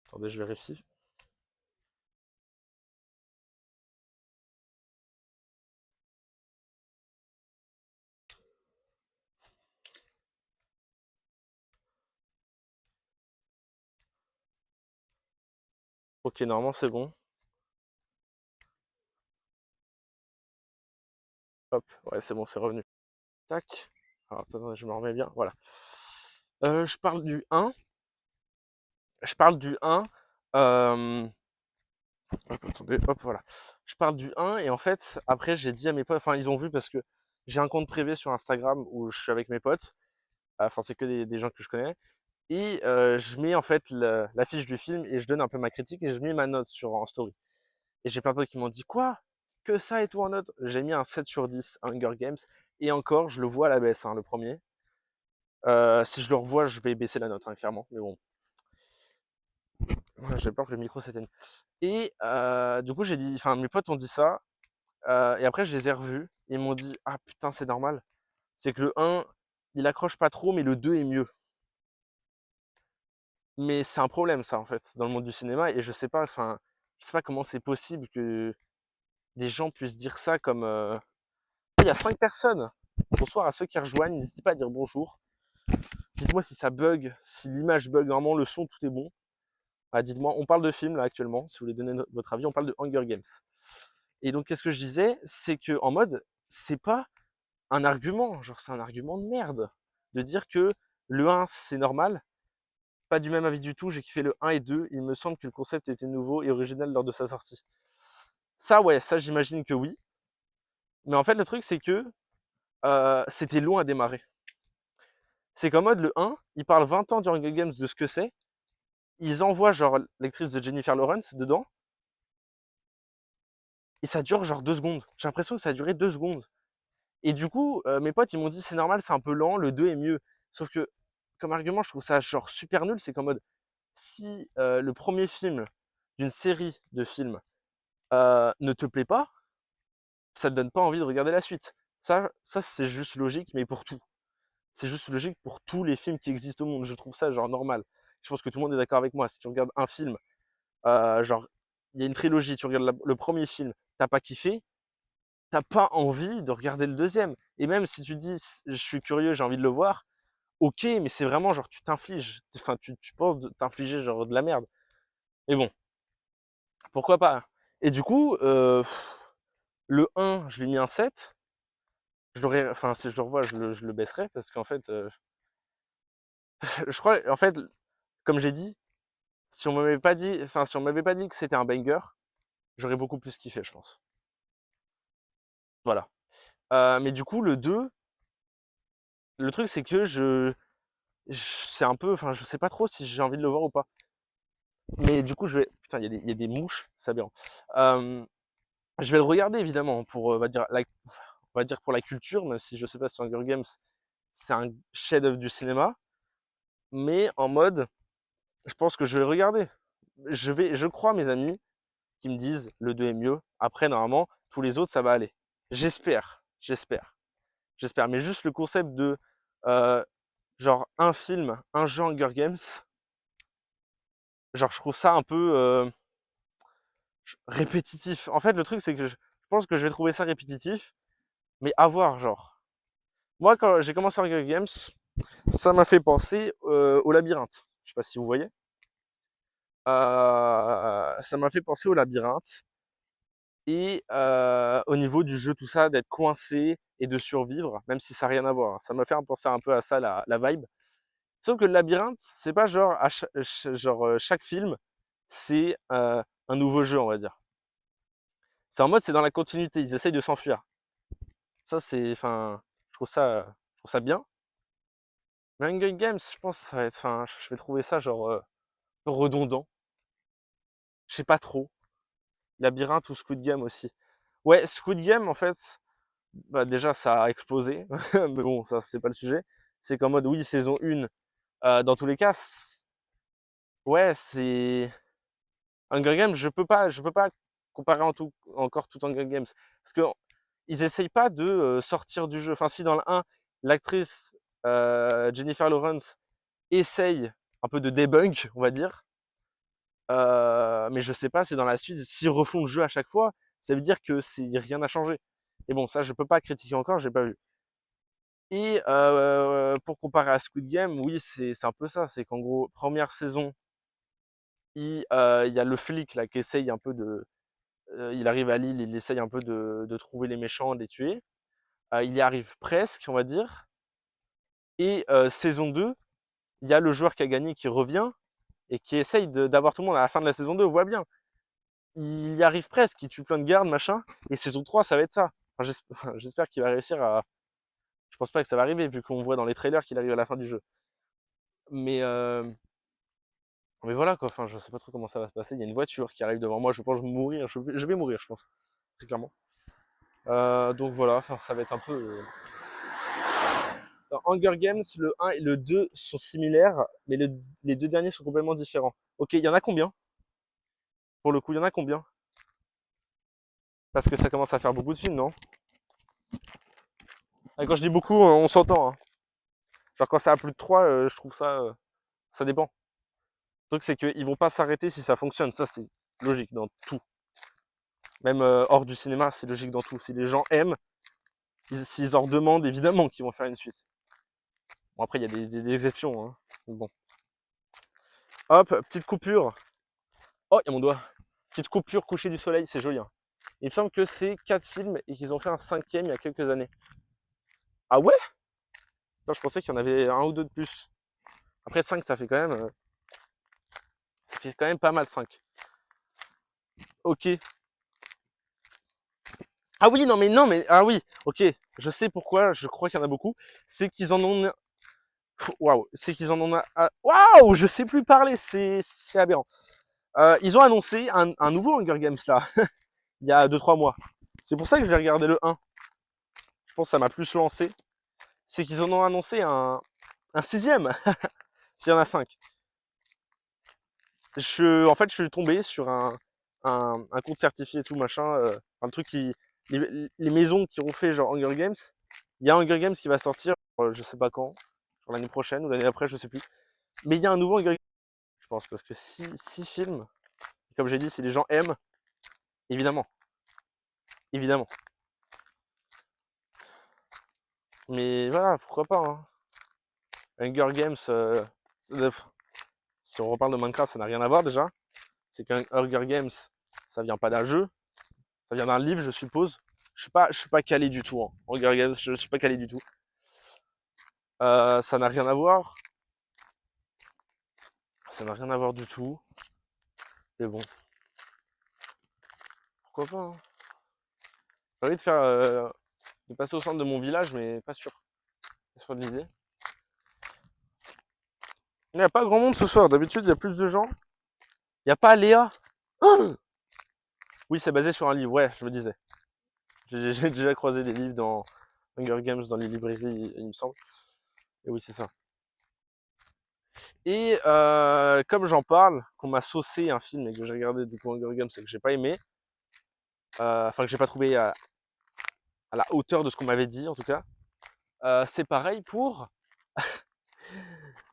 Attendez, je vérifie. Ok, normalement c'est bon. Hop, ouais, c'est bon, c'est revenu. Tac. Alors, attendez, je me remets bien. Voilà. Je parle du 1. Je parle du 1. Hop, attendez, hop, voilà. Je parle du 1 et en fait, après, j'ai dit à mes potes, enfin, ils ont vu parce que j'ai un compte privé sur Instagram où je suis avec mes potes. Enfin, c'est que des gens que je connais. Et je mets en fait la fiche du film et je donne un peu ma critique et je mets ma note en story. Et j'ai plein de potes qui m'ont dit quoi? Que ça et tout en note? J'ai mis un 7 sur 10 à Hunger Games. Et encore, je le vois à la baisse, hein, le premier. Si je le revois, je vais baisser la note, hein, clairement. Mais bon, j'ai peur que le micro s'éteigne. Et du coup, j'ai dit, enfin, mes potes ont dit ça. Et après, je les ai revus. Ils m'ont dit, ah putain, c'est normal. C'est que le 1, il accroche pas trop, mais le 2 est mieux. Mais c'est un problème, ça, en fait, dans le monde du cinéma. Et je sais pas, enfin, je sais pas comment c'est possible que des gens puissent dire ça comme. Il y a 5 personnes. Bonsoir à ceux qui rejoignent. N'hésitez pas à dire bonjour. Dites-moi si ça bug, si l'image bug. Normalement, le son, tout est bon. Ah, dites-moi, on parle de film là actuellement. Si vous voulez donner votre avis, on parle de Hunger Games. Et donc, qu'est-ce que je disais? C'est que en mode, c'est pas un argument. Genre, c'est un argument de merde. De dire que le 1, c'est normal. Pas du même avis du tout. J'ai kiffé le 1 et 2. Il me semble que le concept était nouveau et original lors de sa sortie. Ça, ouais, ça, j'imagine que oui. Mais en fait, le truc, c'est que c'était long à démarrer. C'est qu'en mode, le 1, il parle 20 ans du Hunger Games de ce que c'est. Ils envoient genre l'actrice de Jennifer Lawrence dedans. Et ça dure genre 2 secondes. J'ai l'impression que ça a duré 2 secondes. Et du coup, mes potes, ils m'ont dit, c'est normal, c'est un peu lent, le 2 est mieux. Sauf que, comme argument, je trouve ça genre super nul. C'est qu'en mode, si le premier film d'une série de films ne te plaît pas, ça te donne pas envie de regarder la suite. Ça c'est juste logique, mais pour tout. C'est juste logique pour tous les films qui existent au monde. Je trouve ça genre normal. Je pense que tout le monde est d'accord avec moi. Si tu regardes un film, genre, il y a une trilogie, tu regardes le premier film, t'as pas kiffé, t'as pas envie de regarder le deuxième. Et même si tu te dis, je suis curieux, j'ai envie de le voir, ok, mais c'est vraiment genre, tu t'infliges. Enfin, tu penses t'infliger genre de la merde. Mais bon, pourquoi pas. Et du coup, le 1, je lui ai mis un 7. Enfin, si je le revois, je le baisserai parce qu'en fait, je crois, en fait, comme j'ai dit, si on m'avait pas dit, enfin, si on m'avait pas dit que c'était un banger, j'aurais beaucoup plus kiffé, je pense. Voilà. Mais du coup, le 2, le truc, c'est que c'est un peu, enfin, je sais pas trop si j'ai envie de le voir ou pas. Mais du coup, putain, il y a des mouches, c'est aberrant. Je vais le regarder, évidemment, pour, on va dire pour la culture, même si je sais pas si Hunger Games, c'est un chef-d'œuvre du cinéma. Mais en mode, je pense que je vais le regarder. Je crois, mes amis, qui me disent le 2 est mieux. Après, normalement, tous les autres, ça va aller. J'espère. Mais juste le concept de euh, genre un film, un jeu Hunger Games, genre je trouve ça un peu répétitif. En fait, le truc c'est que je pense que je vais trouver ça répétitif, mais à voir genre. Moi, quand j'ai commencé Hunger Games, ça m'a fait penser au labyrinthe. Je sais pas si vous voyez. Ça m'a fait penser au labyrinthe. Et au niveau du jeu, tout ça, d'être coincé et de survivre, même si ça n'a rien à voir. Ça m'a fait penser un peu à ça, la vibe. Sauf que le labyrinthe, c'est pas genre, chaque film, c'est un nouveau jeu, on va dire. C'est en mode, c'est dans la continuité, ils essayent de s'enfuir. Ça, c'est, enfin, je trouve ça bien. Mais Hunger Games, je pense, ça va être, enfin, je vais trouver ça genre redondant. Je sais pas trop. Labyrinthe ou Squid Game aussi. Ouais, Squid Game, en fait, bah, déjà, ça a explosé. Mais bon, ça, c'est pas le sujet. C'est qu'en mode, oui, saison 1, dans tous les cas, ouais, c'est Hunger Games, je peux pas comparer encore tout Hunger Games. Parce que ils essayent pas de sortir du jeu. Enfin, si dans le 1, l'actrice Jennifer Lawrence essaye un peu de debunk, on va dire. Mais je sais pas, c'est dans la suite, s'ils refont le jeu à chaque fois, ça veut dire que rien n'a changé. Et bon, ça, je peux pas critiquer encore, j'ai pas vu. Et pour comparer à Squid Game, oui, c'est un peu ça. C'est qu'en gros, première saison, il y a le flic là qui essaye un peu de, il arrive à Lille, il essaye un peu de trouver les méchants, de les tuer. Il y arrive presque, on va dire. Et saison 2, il y a le joueur qui a gagné qui revient et qui essaye d'avoir tout le monde à la fin de la saison 2, on voit bien. Il y arrive presque, il tue plein de gardes, machin. Et saison 3, ça va être ça. Enfin, j'espère qu'il va réussir à. Je pense pas que ça va arriver, vu qu'on voit dans les trailers qu'il arrive à la fin du jeu. Mais, mais voilà quoi, enfin, je sais pas trop comment ça va se passer. Il y a une voiture qui arrive devant moi, je pense mourir. Je vais mourir, je pense. Très clairement. Donc voilà, enfin, ça va être un peu. Dans Hunger Games, le 1 et le 2 sont similaires, mais les deux derniers sont complètement différents. Ok, il y en a combien? Pour le coup, il y en a combien? Parce que ça commence à faire beaucoup de films, non? Et quand je dis beaucoup, on s'entend, hein. Genre quand ça a plus de 3, je trouve ça. Ça dépend. Le truc, c'est qu'ils vont pas s'arrêter si ça fonctionne. Ça, c'est logique dans tout. Même hors du cinéma, c'est logique dans tout. Si les gens aiment, s'ils en demandent, évidemment qu'ils vont faire une suite. Bon, après, il y a des exceptions, hein. Bon. Hop, petite coupure. Oh, il y a mon doigt. Petite coupure, coucher du soleil, c'est joli, hein. Il me semble que c'est 4 films et qu'ils ont fait un 5e il y a quelques années. Ah ouais? Attends, je pensais qu'il y en avait un ou deux de plus. Après 5, ça fait quand même pas mal 5. Ok. Ah oui, non, mais, ah oui, ok. Je sais pourquoi, je crois qu'il y en a beaucoup. C'est qu'ils en ont, waouh, c'est qu'ils en ont, waouh, je sais plus parler, c'est aberrant. Ils ont annoncé un nouveau Hunger Games là, il y a 2-3 mois. C'est pour ça que j'ai regardé le 1. Je pense que ça m'a plus lancé. C'est qu'ils en ont annoncé un 6e. S'il y en a 5. En fait, je suis tombé sur un compte certifié et tout, machin. Un truc qui. Les maisons qui ont fait genre Hunger Games. Il y a Hunger Games qui va sortir, je sais pas quand, genre l'année prochaine ou l'année après, je sais plus. Mais il y a un nouveau Hunger Games, je pense, parce que si films, comme j'ai dit, si les gens aiment, évidemment. Évidemment. Mais voilà, pourquoi pas, hein. Hunger Games, si on reparle de Minecraft, ça n'a rien à voir déjà. C'est qu'un Hunger Games, ça vient pas d'un jeu, ça vient d'un livre, je suppose. Je suis pas calé du tout, hein. Hunger Games, je suis pas calé du tout. Ça n'a rien à voir. Ça n'a rien à voir du tout. Mais bon, pourquoi pas, hein. J'ai envie de passer au centre de mon village, mais pas sûr. Pas sûr de l'idée. Il n'y a pas grand monde ce soir. D'habitude, il y a plus de gens. Il n'y a pas Léa. Oh, oui, c'est basé sur un livre. Ouais, je me disais. J'ai déjà croisé des livres dans Hunger Games, dans les librairies, il me semble. Et oui, c'est ça. Et comme j'en parle, qu'on m'a saucé un film et que j'ai regardé du coup Hunger Games et que j'ai pas aimé, enfin que j'ai pas trouvé à la hauteur de ce qu'on m'avait dit en tout cas, c'est pareil pour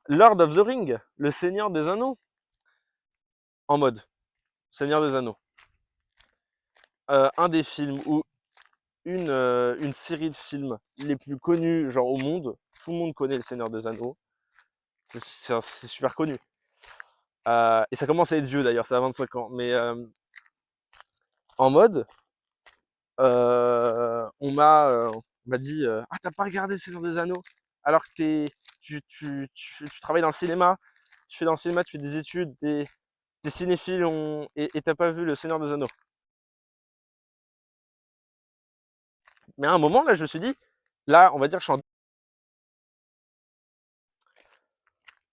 Lord of the Ring, le Seigneur des Anneaux, en mode Seigneur des Anneaux. Un des films ou une série de films les plus connus genre au monde. Tout le monde connaît le Seigneur des Anneaux. C'est super connu. Et ça commence à être vieux d'ailleurs, ça a 25 ans. Mais en mode, on m'a dit ah, t'as pas regardé le Seigneur des Anneaux alors que tu travailles dans le cinéma, tu fais dans le cinéma, tu fais des études, t'es cinéphile et t'as pas vu le Seigneur des Anneaux. Mais à un moment là, je me suis dit, là, on va dire que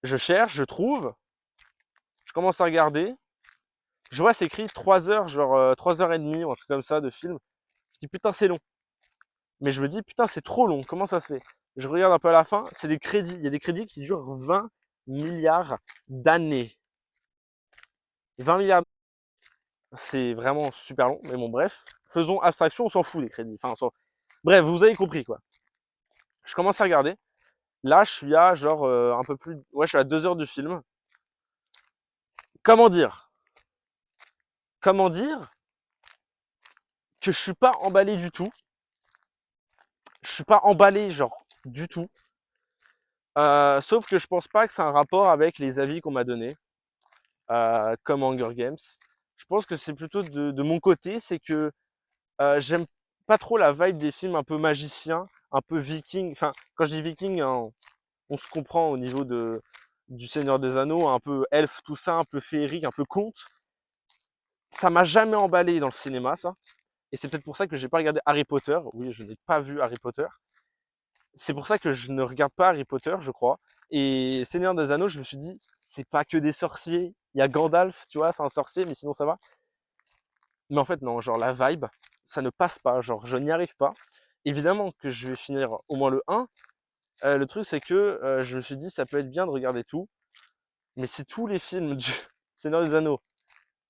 je cherche, je trouve, je commence à regarder. Je vois, c'est écrit 3 heures, genre 3h30 ou un truc comme ça de film. Je dis, putain, c'est long. Mais je me dis, putain, c'est trop long. Comment ça se fait? Je regarde un peu à la fin, c'est des crédits. Il y a des crédits qui durent 20 milliards d'années. 20 milliards, c'est vraiment super long. Mais bon, bref. Faisons abstraction, on s'en fout des crédits. Enfin, bref, vous avez compris, quoi. Je commence à regarder. Là, je suis à genre un peu plus. Ouais, je suis à 2 heures du film. Comment dire? Comment dire que je suis pas emballé du tout? Je suis pas emballé, genre, du tout. Sauf que je pense pas que c'est un rapport avec les avis qu'on m'a donnés, comme Hunger Games. Je pense que c'est plutôt de mon côté, c'est que j'aime pas trop la vibe des films un peu magiciens, un peu viking. Enfin, quand je dis viking, hein, on se comprend au niveau du Seigneur des Anneaux, un peu elfe, tout ça, un peu féerique, un peu conte. Ça m'a jamais emballé dans le cinéma, ça. Et c'est peut-être pour ça que j'ai pas regardé Harry Potter. Oui, je n'ai pas vu Harry Potter. C'est pour ça que je ne regarde pas Harry Potter, je crois. Et Seigneur des Anneaux, je me suis dit, c'est pas que des sorciers. Il y a Gandalf, tu vois, c'est un sorcier, mais sinon ça va. Mais en fait, non, genre la vibe, ça ne passe pas. Genre, je n'y arrive pas. Évidemment que je vais finir au moins le 1. Le truc, c'est que je me suis dit, ça peut être bien de regarder tout. Mais si tous les films du Seigneur des Anneaux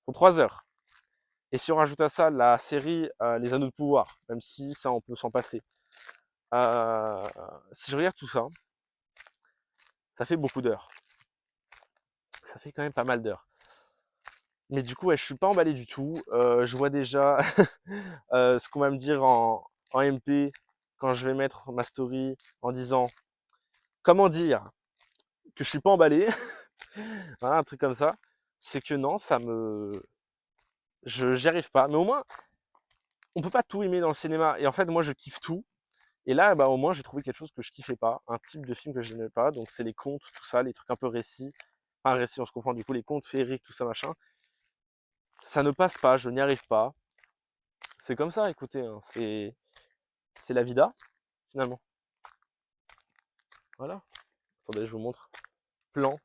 font 3 heures, et si on rajoute à ça la série Les Anneaux de Pouvoir, même si ça, on peut s'en passer. Euh, si je regarde tout ça, ça fait beaucoup d'heures. Ça fait quand même pas mal d'heures. Mais du coup, ouais, je suis pas emballé du tout. Je vois déjà ce qu'on va me dire en MP quand je vais mettre ma story en disant comment dire que je suis pas emballé, voilà, un truc comme ça. C'est que non, j'y arrive pas. Mais au moins, on peut pas tout aimer dans le cinéma. Et en fait, moi, je kiffe tout. Et là, bah, au moins, j'ai trouvé quelque chose que je kiffais pas, un type de film que je n'aimais pas. Donc, c'est les contes, tout ça, les trucs un peu récits. Enfin, récits, on se comprend du coup, les contes féeriques, tout ça, machin. Ça ne passe pas, je n'y arrive pas. C'est comme ça, écoutez, hein, c'est la vida, finalement. Voilà. Attendez, je vous montre. Plan,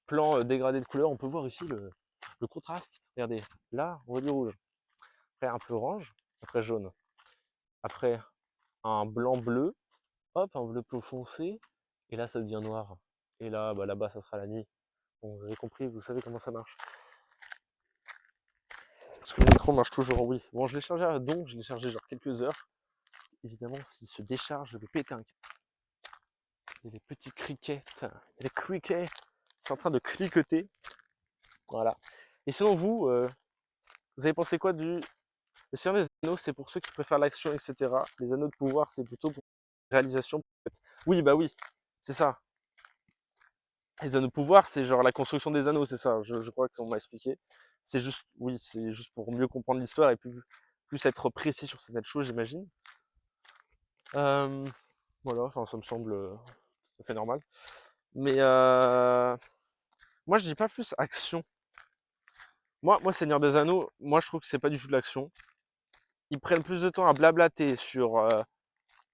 plan dégradé de couleur. On peut voir ici le contraste. Regardez, là, on voit du rouge. Après, un peu orange. Après, jaune. Après, un blanc-bleu. Hop, un bleu plus foncé. Et là, ça devient noir. Et là, bah, là-bas, ça sera la nuit. Bon, vous avez compris, vous savez comment ça marche. Parce que le micro marche toujours, oui. Bon, je l'ai chargé à don, je l'ai chargé genre quelques heures. Évidemment, s'il se décharge, je vais péter un câble. Et les petits crickets, les crickets sont en train de cliqueter. Voilà. Et selon vous, vous avez pensé quoi du... Le Seigneur des Anneaux, c'est pour ceux qui préfèrent l'action, etc. Les Anneaux de pouvoir, c'est plutôt pour la réalisation. Oui, bah oui, c'est ça. Les Anneaux de pouvoir, c'est genre la construction des anneaux, c'est ça. Je crois qu'on m'a expliqué. C'est juste, oui, c'est juste pour mieux comprendre l'histoire et plus être précis sur certaines choses, j'imagine. Euh, voilà, enfin, ça me semble tout à fait normal. Mais moi, je dis pas plus action. Moi, Seigneur des Anneaux, moi, je trouve que c'est pas du tout de l'action. Ils prennent plus de temps à blablater sur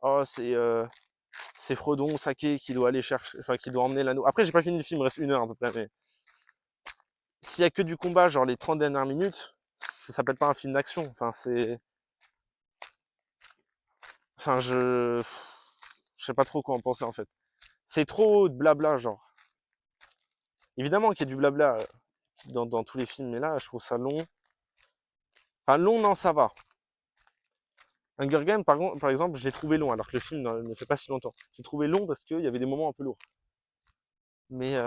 oh, c'est Frodon Sake qui doit aller chercher, enfin qui doit emmener l'anneau. Après, j'ai pas fini le film, il me reste 1 heure à peu près. Mais s'il y a que du combat, genre les 30 dernières minutes, ça s'appelle pas un film d'action. Enfin, enfin, je sais pas trop quoi en penser en fait. C'est trop de blabla, genre. Évidemment qu'il y a du blabla dans tous les films, mais là, je trouve ça long. Enfin, long, non, ça va. Hunger Games, par exemple, je l'ai trouvé long, alors que le film ne fait pas si longtemps. J'ai trouvé long parce qu'il y avait des moments un peu lourds. Mais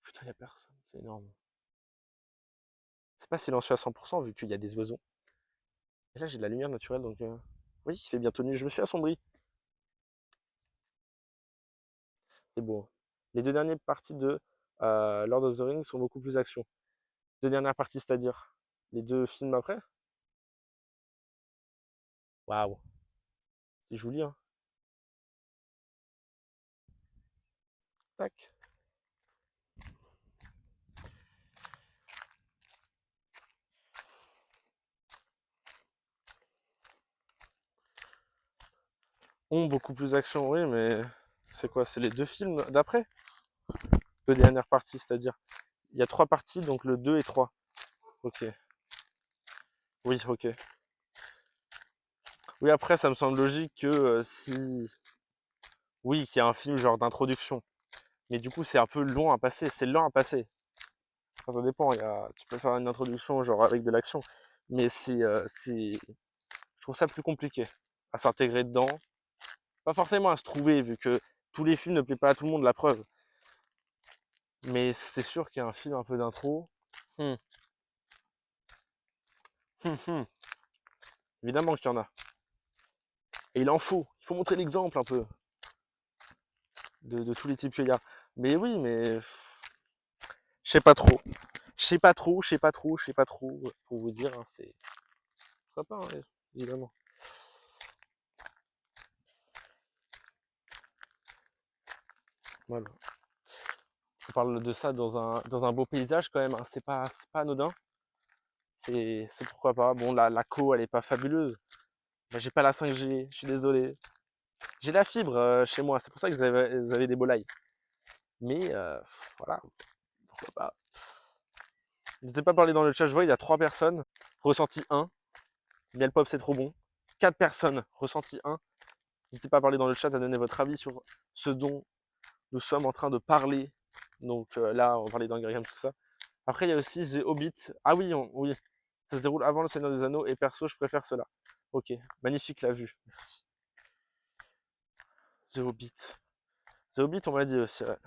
putain, il y a personne, c'est énorme. C'est pas silencieux à 100% vu qu'il y a des oiseaux. Et là, j'ai de la lumière naturelle, donc oui, il fait bientôt nuit. Je me suis assombri. C'est beau. Les 2 dernières parties de Lord of the Rings sont beaucoup plus action. 2 dernières parties, c'est-à-dire les 2 films après. Waouh, c'est joli, hein. Tac. Ont beaucoup plus action, oui, mais c'est quoi? C'est les 2 films d'après? Le dernière partie, c'est-à-dire. Il y a 3 parties, donc le 2 et 3. Ok. Oui, ok. Oui, après, ça me semble logique que si... Oui, qu'il y a un film genre d'introduction. Mais du coup, c'est un peu long à passer. C'est lent à passer. Enfin, ça dépend. Tu peux faire une introduction genre avec de l'action. Mais je trouve ça plus compliqué à s'intégrer dedans. Pas forcément à se trouver, vu que tous les films ne plaisent pas à tout le monde, la preuve. Mais c'est sûr qu'il y a un film un peu d'intro. Hmm. Évidemment qu'il y en a. Et il en faut. Il faut montrer l'exemple un peu de tous les types qu'il y a. Mais oui, mais je sais pas trop. Je sais pas trop, je sais pas trop, je sais pas trop. Pour vous dire, hein, c'est. Pourquoi pas, hein, évidemment. Voilà. On parle de ça dans un beau paysage quand même. Hein. C'est pas anodin. C'est pourquoi pas. Bon, la co, elle est pas fabuleuse. Mais j'ai pas la 5G, je suis désolé. J'ai la fibre chez moi, c'est pour ça que vous avez des beaux lives. Mais voilà, pourquoi pas. N'hésitez pas à parler dans le chat, je vois, il y a 3 personnes. Ressenti 1. Miel Pop, c'est trop bon. 4 personnes, ressenti 1. N'hésitez pas à parler dans le chat, à donner votre avis sur ce dont nous sommes en train de parler. Donc là, on va parler d'Hunger Games, tout ça. Après, il y a aussi The Hobbit. Ah oui, oui. Ça se déroule avant le Seigneur des Anneaux et perso, je préfère cela. Ok, magnifique la vue, merci. The Hobbit. The Hobbit, on m'a dit aussi, ouais.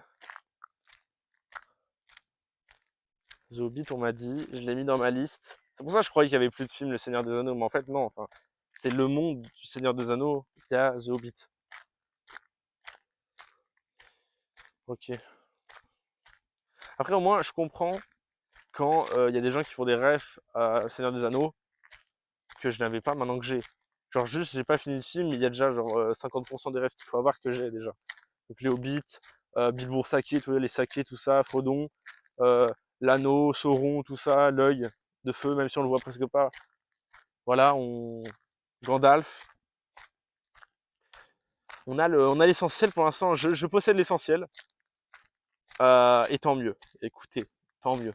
The Hobbit, on m'a dit, je l'ai mis dans ma liste. C'est pour ça que je croyais qu'il y avait plus de films Le Seigneur des Anneaux, mais en fait non, enfin, c'est le monde du Seigneur des Anneaux qui a The Hobbit. Ok. Après au moins je comprends quand il y a des gens qui font des refs à Seigneur des Anneaux que je n'avais pas maintenant que j'ai. Genre juste j'ai pas fini le film, mais il y a déjà genre 50% des refs qu'il faut avoir que j'ai déjà. Donc les Hobbits, Bilbo Saké, les Sakés, tout ça, Frodon, l'anneau, Sauron, tout ça, l'œil de feu, même si on le voit presque pas. Voilà, Gandalf. On a l'essentiel pour l'instant. Je possède l'essentiel. Et tant mieux. Écoutez, tant mieux.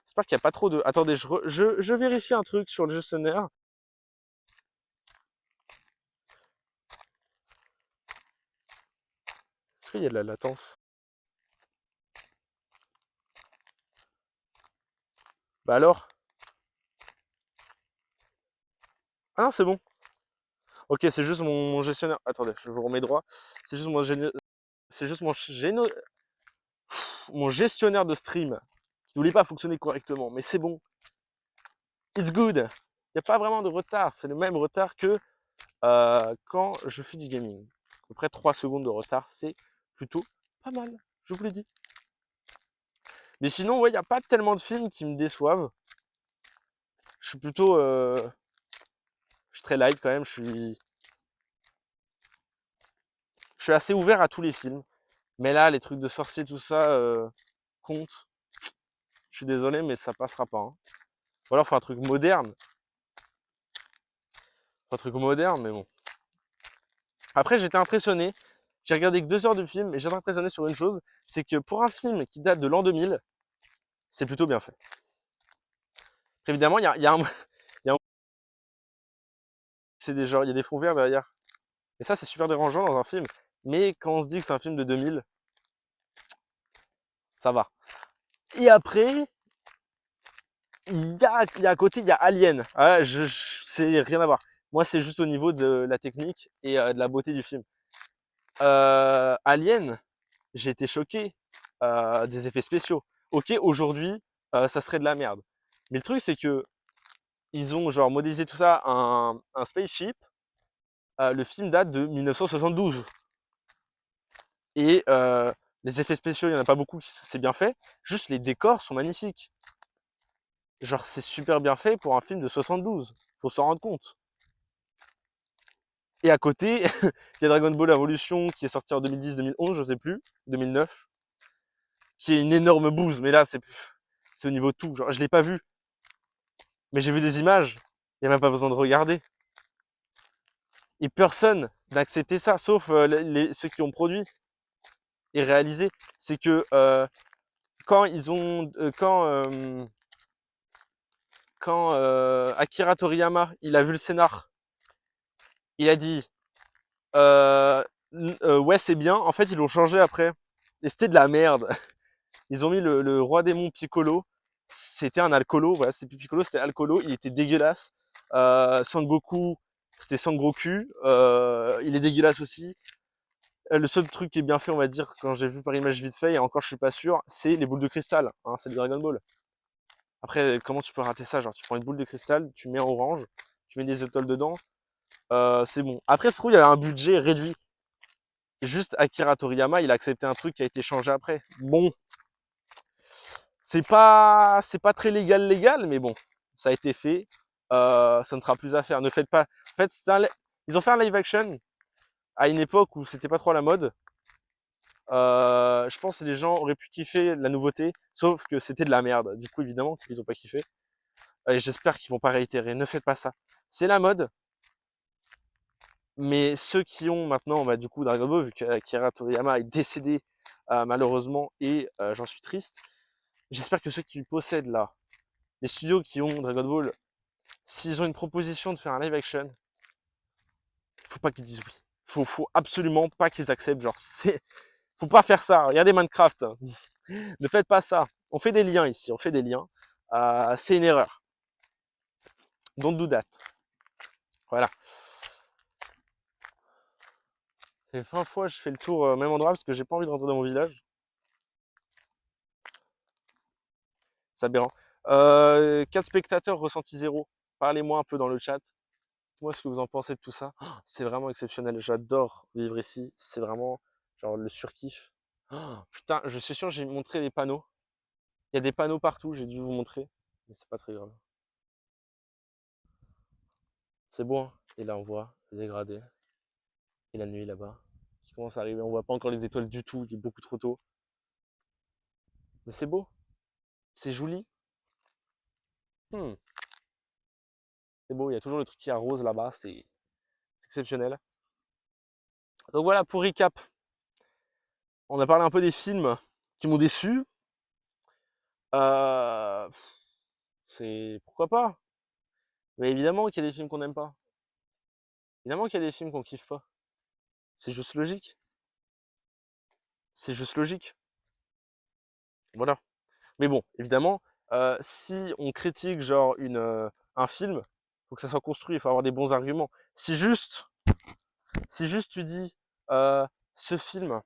J'espère qu'il n'y a pas trop de. Attendez, je vérifie un truc sur le gestionnaire. Est-ce qu'il y a de la latence? Bah alors? Ah non, c'est bon. Ok, c'est juste mon gestionnaire. Attendez, je vous remets droit. C'est juste c'est juste mon gestionnaire de stream qui ne voulait pas fonctionner correctement. Mais c'est bon. It's good. Il n'y a pas vraiment de retard. C'est le même retard que quand je fais du gaming. À peu près 3 secondes de retard, c'est plutôt pas mal. Je vous l'ai dit. Mais sinon, ouais, il n'y a pas tellement de films qui me déçoivent. Je suis plutôt. Je suis très light quand même. Je suis assez ouvert à tous les films. Mais là, les trucs de sorciers, tout ça, compte. Je suis désolé, mais ça passera pas. Hein. Ou alors, faut un truc moderne. Faut un truc moderne, mais bon. Après, j'étais impressionné. J'ai regardé que 2 heures de film, et j'étais impressionné sur une chose. C'est que pour un film qui date de l'an 2000, c'est plutôt bien fait. Évidemment, il y a un. C'est des genres, il y a des fonds verts derrière. Et ça, c'est super dérangeant dans un film. Mais quand on se dit que c'est un film de 2000, ça va. Et après, il y a à côté, il y a Alien. Ah, c'est rien à voir. Moi, c'est juste au niveau de la technique et de la beauté du film. Alien, j'ai été choqué des effets spéciaux. Ok, aujourd'hui, ça serait de la merde. Mais le truc, c'est que ils ont genre modélisé tout ça un spaceship. Le film date de 1972. Et les effets spéciaux, il n'y en a pas beaucoup, c'est bien fait. Juste les décors sont magnifiques. Genre, c'est super bien fait pour un film de 72. Faut s'en rendre compte. Et à côté, il y a Dragon Ball Evolution qui est sorti en 2010, 2011, je sais plus, 2009, qui est une énorme bouse. Mais là, c'est au niveau de tout. Genre, je l'ai pas vu, mais j'ai vu des images. Il n'y a même pas besoin de regarder. Et personne n'a accepté ça, sauf ceux qui ont produit. est réalisé. C'est que quand ils ont, quand Akira Toriyama, il a vu le scénar, il a dit ouais c'est bien. En fait ils l'ont changé après et c'était de la merde. Ils ont mis le roi démon Piccolo, c'était un alcoolo, voilà, c'était plus Piccolo, c'était alcoolo, il était dégueulasse. Sangoku, c'était Sangoku, il est dégueulasse aussi. Le seul truc qui est bien fait, on va dire, quand j'ai vu par image vite fait, et encore je suis pas sûr, c'est les boules de cristal, hein, c'est le Dragon Ball. Après, comment tu peux rater ça? Genre, tu prends une boule de cristal, tu mets en orange, tu mets des étoiles dedans, c'est bon. Après, se trouve, il y avait un budget réduit. Juste Akira Toriyama, il a accepté un truc qui a été changé après. Bon, c'est pas très légal, mais bon, ça a été fait. Ça ne sera plus à faire. Ne faites pas. En fait, ils ont fait un live action à une époque où c'était pas trop à la mode. Je pense que les gens auraient pu kiffer la nouveauté, sauf que c'était de la merde. Du coup, évidemment, qu'ils ont pas kiffé. Et j'espère qu'ils vont pas réitérer. Ne faites pas ça. C'est la mode. Mais ceux qui ont maintenant, bah, du coup, Dragon Ball, vu qu'Akira Toriyama est décédé malheureusement, et j'en suis triste. J'espère que ceux qui possèdent là, les studios qui ont Dragon Ball, s'ils ont une proposition de faire un live action, faut pas qu'ils disent oui. Faut absolument pas qu'ils acceptent. Genre, faut pas faire ça. Regardez Minecraft. Ne faites pas ça. On fait des liens ici, on fait des liens. C'est une erreur. Don't do that. Voilà. C'est 20 fois je fais le tour au même endroit parce que j'ai pas envie de rentrer dans mon village. C'est aberrant. 4 spectateurs, ressenti 0. Parlez-moi un peu dans le chat. Dites-moi ce que vous en pensez de tout ça. Oh, c'est vraiment exceptionnel. J'adore vivre ici. C'est vraiment genre le surkiff. Oh, putain, je suis sûr, j'ai montré les panneaux. Il y a des panneaux partout, j'ai dû vous montrer. Mais c'est pas très grave. C'est beau, hein. Et là, on voit les dégradés. Et la nuit là-bas qui commence à arriver. On voit pas encore les étoiles du tout. Il est beaucoup trop tôt. Mais c'est beau. C'est joli. Hmm. C'est beau. Il y a toujours le truc qui arrose là-bas. C'est exceptionnel. Donc voilà, pour recap. On a parlé un peu des films qui m'ont déçu. Euh, c'est pourquoi pas. Mais évidemment qu'il y a des films qu'on n'aime pas. Évidemment qu'il y a des films qu'on kiffe pas. C'est juste logique. C'est juste logique. Voilà. Mais bon, évidemment, si on critique genre un film, faut que ça soit construit, il faut avoir des bons arguments. Si juste tu dis ce film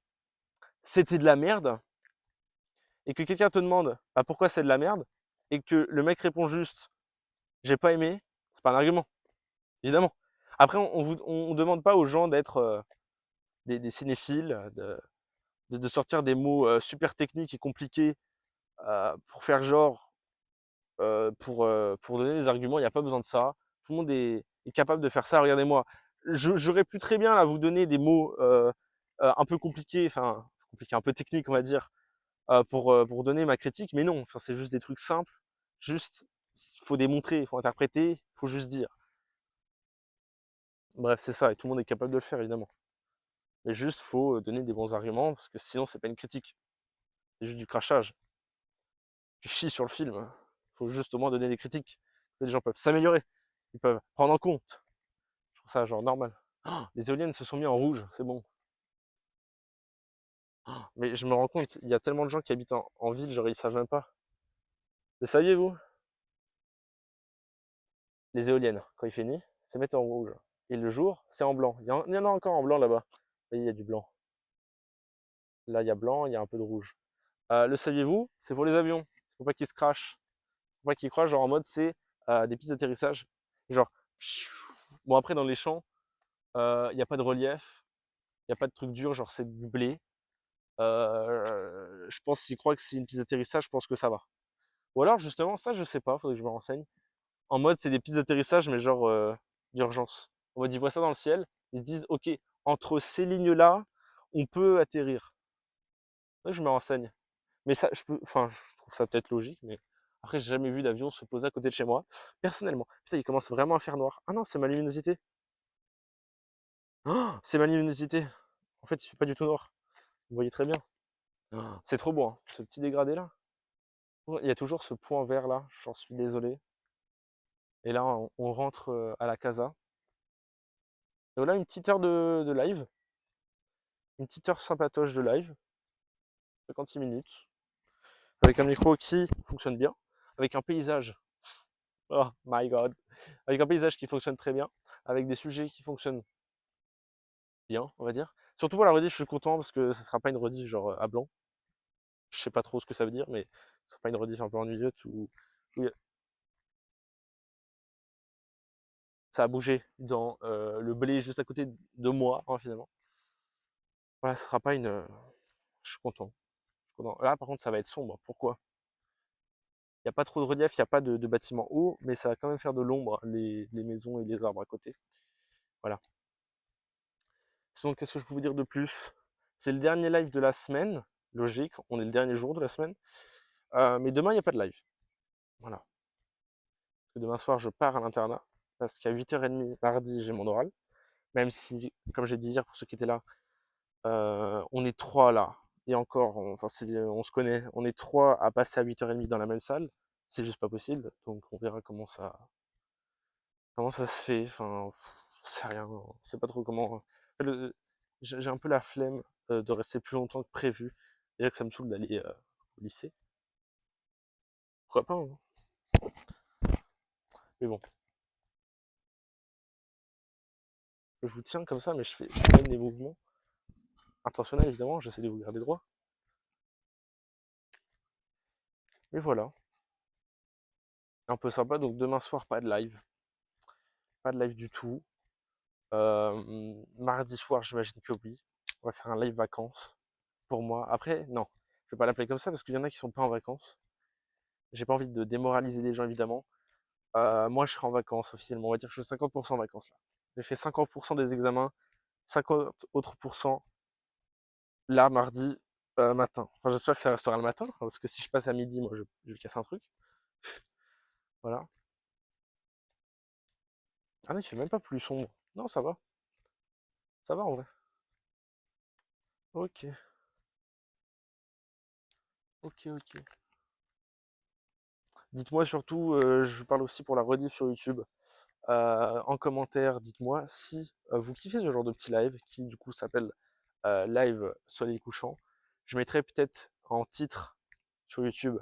c'était de la merde et que quelqu'un te demande bah, pourquoi c'est de la merde et que le mec répond juste j'ai pas aimé, c'est pas un argument, évidemment. Après, on demande pas aux gens d'être des cinéphiles, de sortir des mots super techniques et compliqués pour faire genre, pour donner des arguments, il n'y a pas besoin de ça. Tout le monde est capable de faire ça. Regardez-moi, j'aurais pu très bien là vous donner des mots un peu compliqués, enfin compliqués, un peu techniques, on va dire, pour donner ma critique, mais non, enfin, c'est juste des trucs simples. Juste, faut démontrer, faut interpréter, faut juste dire. Bref, c'est ça, et tout le monde est capable de le faire, évidemment. Mais juste, faut donner des bons arguments, parce que sinon, c'est pas une critique. C'est juste du crachage. Tu chies sur le film. Faut juste au moins donner des critiques. Les gens peuvent s'améliorer. Ils peuvent prendre en compte. Je trouve ça genre normal. Oh, les éoliennes se sont mis en rouge, c'est bon. Oh, mais je me rends compte, il y a tellement de gens qui habitent en ville, genre ils savent même pas. Le saviez-vous? Les éoliennes, quand il fait nuit, se mettent en rouge. Et le jour, c'est en blanc. Il y en a encore en blanc là-bas. Vous voyez, il y a du blanc. Là, il y a blanc, il y a un peu de rouge. Le saviez-vous? C'est pour les avions. Faut pas qu'ils se crachent. Faut pas qu'ils crachent, genre en mode c'est des pistes d'atterrissage. Genre, bon après dans les champs, il n'y a pas de relief, il n'y a pas de truc dur, genre c'est du blé. Je pense s'ils croient que c'est une piste d'atterrissage, je pense que ça va. Ou alors justement, ça je sais pas, faudrait que je me renseigne. En mode c'est des pistes d'atterrissage, mais genre d'urgence. En mode ils voient ça dans le ciel, ils se disent ok, entre ces lignes-là, on peut atterrir. Donc je me renseigne. Mais ça, enfin, je trouve ça peut-être logique, mais après j'ai jamais vu d'avion se poser à côté de chez moi. Personnellement, putain, il commence vraiment à faire noir. Ah non, c'est ma luminosité. Oh, c'est ma luminosité. En fait, il fait pas du tout noir. Vous voyez très bien. Oh, c'est trop beau, hein, ce petit dégradé là. Il y a toujours ce point vert là, j'en suis désolé. Et là, on rentre à la casa. Et voilà une petite heure de live, une petite heure sympatoche de live, 56 minutes, avec un micro qui fonctionne bien, avec un paysage, oh my god, avec un paysage qui fonctionne très bien, avec des sujets qui fonctionnent bien, on va dire. Surtout pour la rediff, je suis content parce que ce sera pas une rediff genre à blanc. Je sais pas trop ce que ça veut dire, mais ce sera pas une rediff un peu ennuyeuse où ça a bougé dans le blé juste à côté de moi, hein, finalement. Voilà, ce sera pas une. Je suis content. Je suis content. Là, par contre, ça va être sombre. Pourquoi? Il n'y a pas trop de relief, il n'y a pas de bâtiments hauts, mais ça va quand même faire de l'ombre, les maisons et les arbres à côté. Voilà. Sinon, qu'est-ce que je peux vous dire de plus? C'est le dernier live de la semaine. Logique, on est le dernier jour de la semaine. Mais demain, il n'y a pas de live. Voilà. Parce que demain soir, je pars à l'internat. Parce qu'à 8h30, mardi, j'ai mon oral. Même si, comme j'ai dit hier pour ceux qui étaient là, on est trois là. Et encore, enfin, on se connaît. On est trois à passer à 8h30 dans la même salle. C'est juste pas possible. Donc on verra comment ça se fait. Enfin, je sais rien. On sait pas trop comment. J'ai un peu la flemme de rester plus longtemps que prévu. Déjà que ça me saoule d'aller au lycée. Pourquoi pas, hein. Mais bon, je vous tiens comme ça, mais je fais même des mouvements intentionnels évidemment. J'essaie de vous garder droit. Et voilà, un peu sympa. Donc demain soir, pas de live, pas de live du tout. Mardi soir, j'imagine que oui. On va faire un live vacances pour moi. Après, non, je vais pas l'appeler comme ça parce qu'il y en a qui sont pas en vacances. J'ai pas envie de démoraliser les gens évidemment. Moi, je serai en vacances officiellement. On va dire que je suis 50% en vacances là. J'ai fait 50% des examens, 50 autres pourcents là mardi matin. Enfin, j'espère que ça restera le matin parce que si je passe à midi, moi, je vais casser un truc. Voilà. Ah non, il fait même pas plus sombre. Non, ça va en vrai. Ok, ok, ok. Dites-moi surtout, je parle aussi pour la rediff sur YouTube. En commentaire, dites-moi si vous kiffez ce genre de petit live qui du coup s'appelle live soleil couchant. Je mettrai peut-être en titre sur YouTube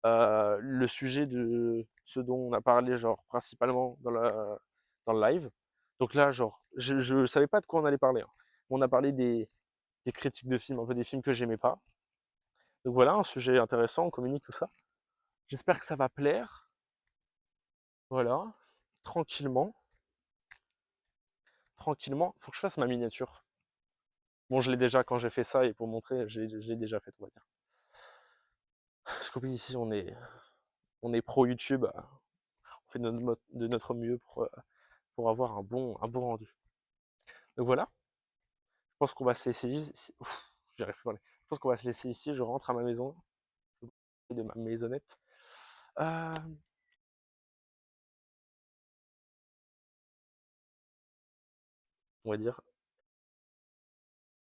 le sujet de ce dont on a parlé, genre principalement dans le live. Donc là, genre, je savais pas de quoi on allait parler, hein. On a parlé des critiques de films, un peu des films que j'aimais pas. Donc voilà, un sujet intéressant, on communique tout ça. J'espère que ça va plaire. Voilà, tranquillement, tranquillement. Faut que je fasse ma miniature. Bon, je l'ai déjà quand j'ai fait ça et pour montrer, j'ai déjà fait, on va dire. Parce que oui, ici, on est pro YouTube, on fait de notre mieux pour avoir un bon rendu. Donc voilà, je pense qu'on va se laisser ici. Ouf, j'arrive plus à parler. Je pense qu'on va se laisser ici, je rentre à ma maison, de ma maisonnette. Euh, on va dire